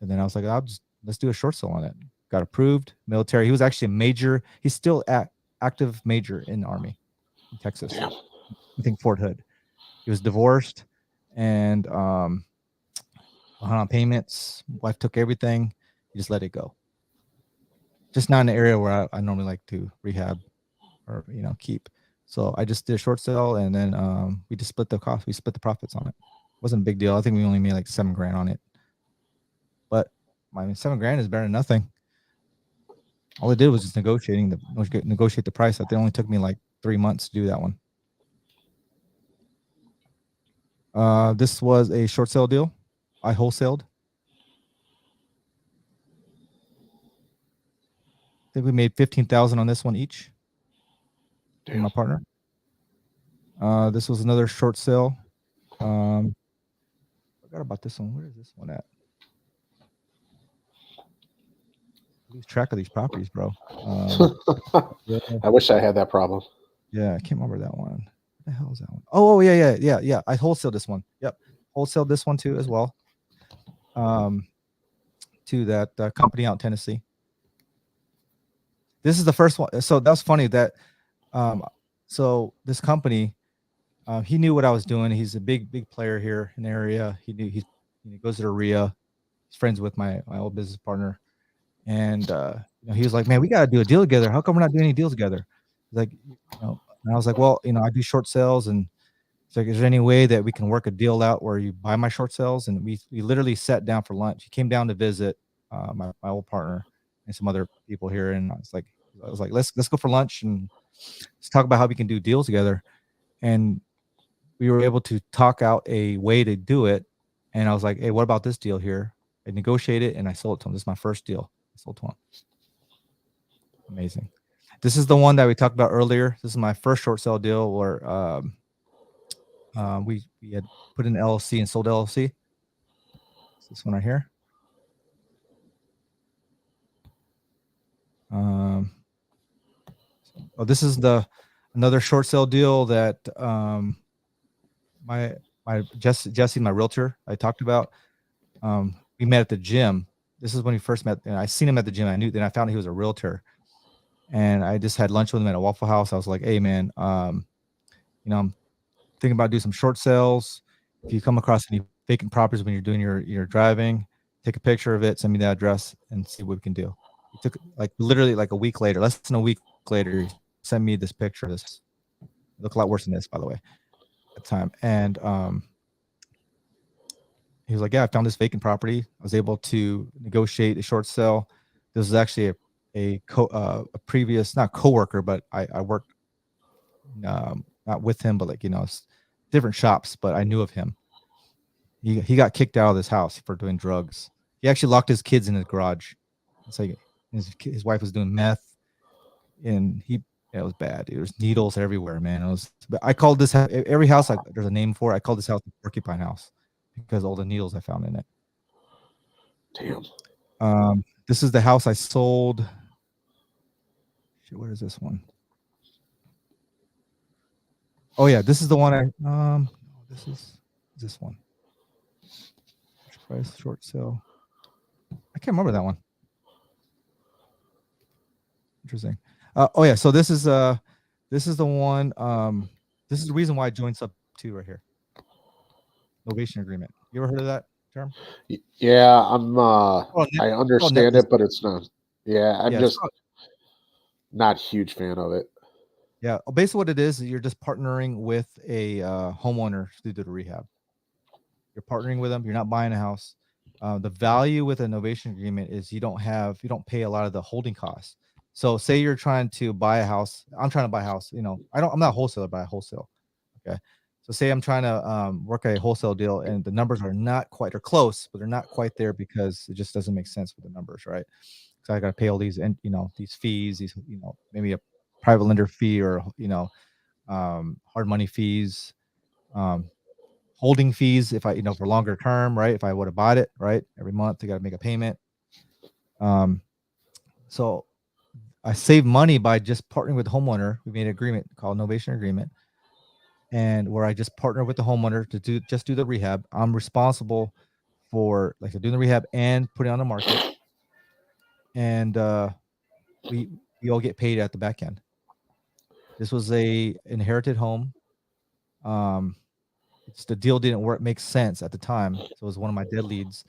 And then I was like, let's do a short sale on it. Got approved. Military. He was actually a major. He's still active major in the Army in Texas. Damn. I think Fort Hood. He was divorced and behind on payments. Wife took everything. He just let it go. Just not in the area where I normally like to rehab or keep. So I just did a short sale, and then we just split the cost. We split the profits on it. Wasn't a big deal. I think we only made like $7,000 on it. But I mean, $7,000 is better than nothing. All I did was just negotiate the price. It only took me like 3 months to do that one. This was a short sale deal. I wholesaled. I think we made $15,000 on this one each. Damn. My partner. This was another short sale. I forgot about this one. Where is this one at? Lose track of these properties, bro. Yeah. I wish I had that problem. Yeah, I can't remember that one. What the hell is that one? Oh, yeah. I wholesaled this one. Yep, wholesaled this one too as well. To that company out in Tennessee. This is the first one. So that's funny that. So this company, he knew what I was doing. He's a big player here in the area. He knew he goes to the RIA. He's friends with my old business partner. And he was like, man, we got to do a deal together. How come we're not doing any deals together? He's like, and I was like, well, I do short sales. And it's like, is there any way that we can work a deal out where you buy my short sales? And we literally sat down for lunch. He came down to visit my old partner and some other people here. And I was like, let's go for lunch and let's talk about how we can do deals together. And we were able to talk out a way to do it. And I was like, hey, what about this deal here? I negotiated and I sold it to him. This is my first deal. I sold to him. Amazing. This is the one that we talked about earlier. This is my first short sale deal where we had put in LLC and sold LLC. It's this one right here. This is another short sale deal that my Jesse, my realtor, I talked about. We met at the gym. This is when we first met. And I seen him at the gym. Then I found he was a realtor, and I just had lunch with him at a Waffle House. I was like, hey man, I'm thinking about doing some short sales. If you come across any vacant properties when you're doing your driving, take a picture of it, send me the address, and see what we can do. It took literally a week later, less than a week later, he sent me this picture of this. It looked a lot worse than this, by the way, at the time. And he was like, yeah, I found this vacant property. I was able to negotiate a short sale. This is actually a previous, not coworker, but I worked not with him, but different shops, but I knew of him. he got kicked out of this house for doing drugs. He actually locked his kids in his garage. It's like his wife was doing meth, and it was bad. There was needles everywhere, man. I called this house, every house there's a name for it. I called this house the porcupine house because all the needles I found in it. Damn. This is the house I sold. Shit, where is this one? Oh yeah, this is the one this is this one. Price short sale. I can't remember that one. Interesting. Oh yeah, so this is the one. This is the reason why I joined Sub 2 right here. Novation agreement. You ever heard of that term? Yeah, I understand it, but it's not. Yeah, I'm just not a huge fan of it. Yeah, basically what it is you're just partnering with a homeowner to do the rehab. You're partnering with them. You're not buying a house. The value with a novation agreement is you don't pay a lot of the holding costs. So say you're trying to buy a house. I'm trying to buy a house. I'm not a wholesaler, but I wholesale. Okay. So say I'm trying to work a wholesale deal and the numbers are not quite, they're close, but they're not quite there because it just doesn't make sense with the numbers, right? So I got to pay all these, and these fees, these, maybe a private lender fee or, hard money fees, holding fees if I, for longer term, right? If I would have bought it, right? Every month I got to make a payment. So I save money by just partnering with the homeowner. We made an agreement called novation agreement, and where I just partner with the homeowner to do the rehab. I'm responsible for doing the rehab and putting it on the market, and we all get paid at the back end. This was a inherited home. The deal didn't make sense at the time, so it was one of my dead leads.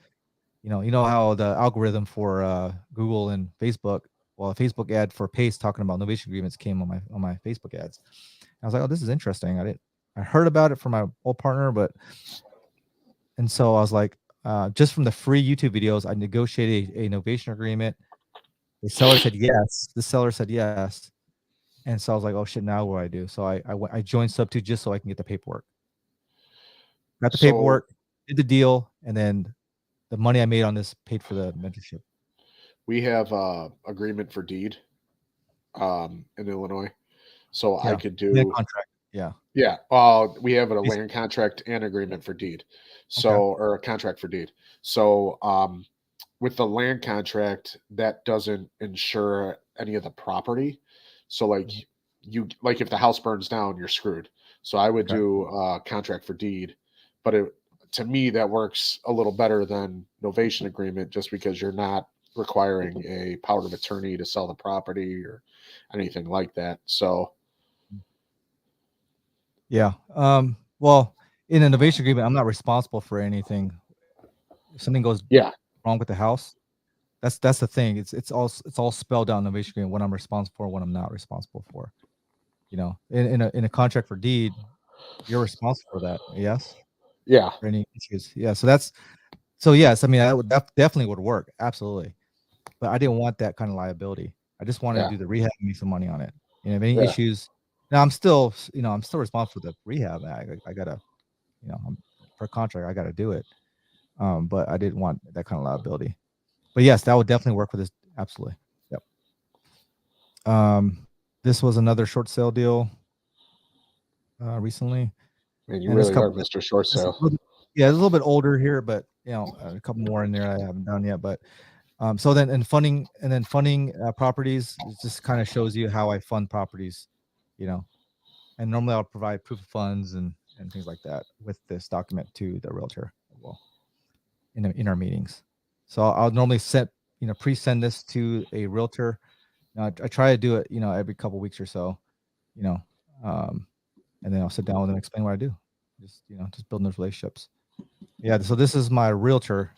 You know how the algorithm for Google and Facebook, well, a Facebook ad for Pace talking about novation agreements came on my Facebook ads. I was like, oh, this is interesting. I heard about it from my old partner, and so I was like, just from the free YouTube videos, I negotiated a novation agreement. The seller said yes. The seller said yes, and so I was like, oh shit, now what do I do? So I joined Sub 2 just so I can get the paperwork. Got the paperwork, did the deal, and then the money I made on this paid for the mentorship. We have agreement for deed in Illinois, so I could do contract. Yeah. Yeah. We have a land contract and agreement for deed. Or a contract for deed. So with the land contract, that doesn't insure any of the property. So if the house burns down, you're screwed. So I would do a contract for deed, but to me that works a little better than novation agreement, just because you're not requiring a power of attorney to sell the property or anything like that. So yeah. Well, in a novation agreement, I'm not responsible for anything. If something goes wrong with the house, that's the thing. It's all spelled out in novation agreement what I'm responsible for, what I'm not responsible for. In a contract for deed, you're responsible for that. Yes. Yeah. For any issues. Yeah. So yes, I mean that definitely would work. Absolutely. But I didn't want that kind of liability. I just wanted to do the rehab and make some money on it. If any issues, now I'm still responsible for the rehab. I gotta, per contract, I gotta do it. But I didn't want that kind of liability. But yes, that would definitely work for this. Absolutely. Yep. This was another short sale deal recently. Man, you really are Mr. Short Sale. Yeah, it's a little bit older here, but a couple more in there I haven't done yet. But so then funding properties, it just kind of shows you how I fund properties, and normally I'll provide proof of funds and things like that with this document to the realtor as well in our meetings. So I'll normally pre-send this to a realtor. I try to do it, every couple weeks or so, and then I'll sit down with them and explain what I do. Just building those relationships. Yeah. So this is my realtor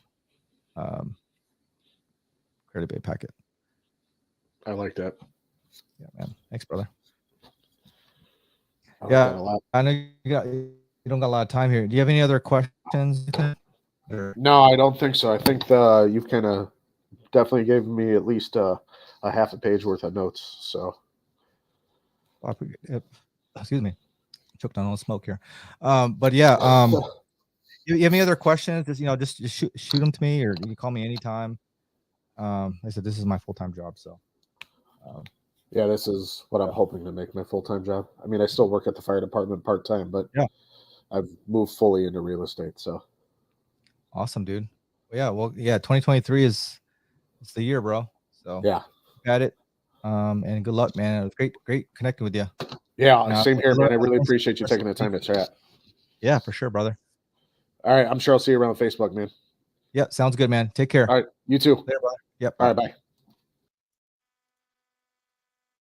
credit bay packet. I like that. Yeah, man. Thanks, brother. I like that a lot. I know you don't got a lot of time here. Do you have any other questions? No, I don't think so. I think you've kind of definitely gave me at least a half a page worth of notes. So, excuse me, choked on all the smoke here. But yeah, You have any other questions? Just just shoot them to me, or you can call me anytime. Like I said, this is my full-time job, so. Yeah, this is what I'm hoping to make my full-time job. I mean, I still work at the fire department part-time, but Yeah. I've moved fully into real estate. So Awesome, dude. Well, 2023 is it's the year, bro. So yeah, got it. And good luck, man. It was great connecting with you. yeah, Now, same here, man. I really I'll appreciate you taking the time to chat. Yeah, for sure, brother. All right, I'm sure I'll see you around Facebook, man. Yeah, sounds good, man. Take care. All right, you too. Later, brother. Yep. All right, bye.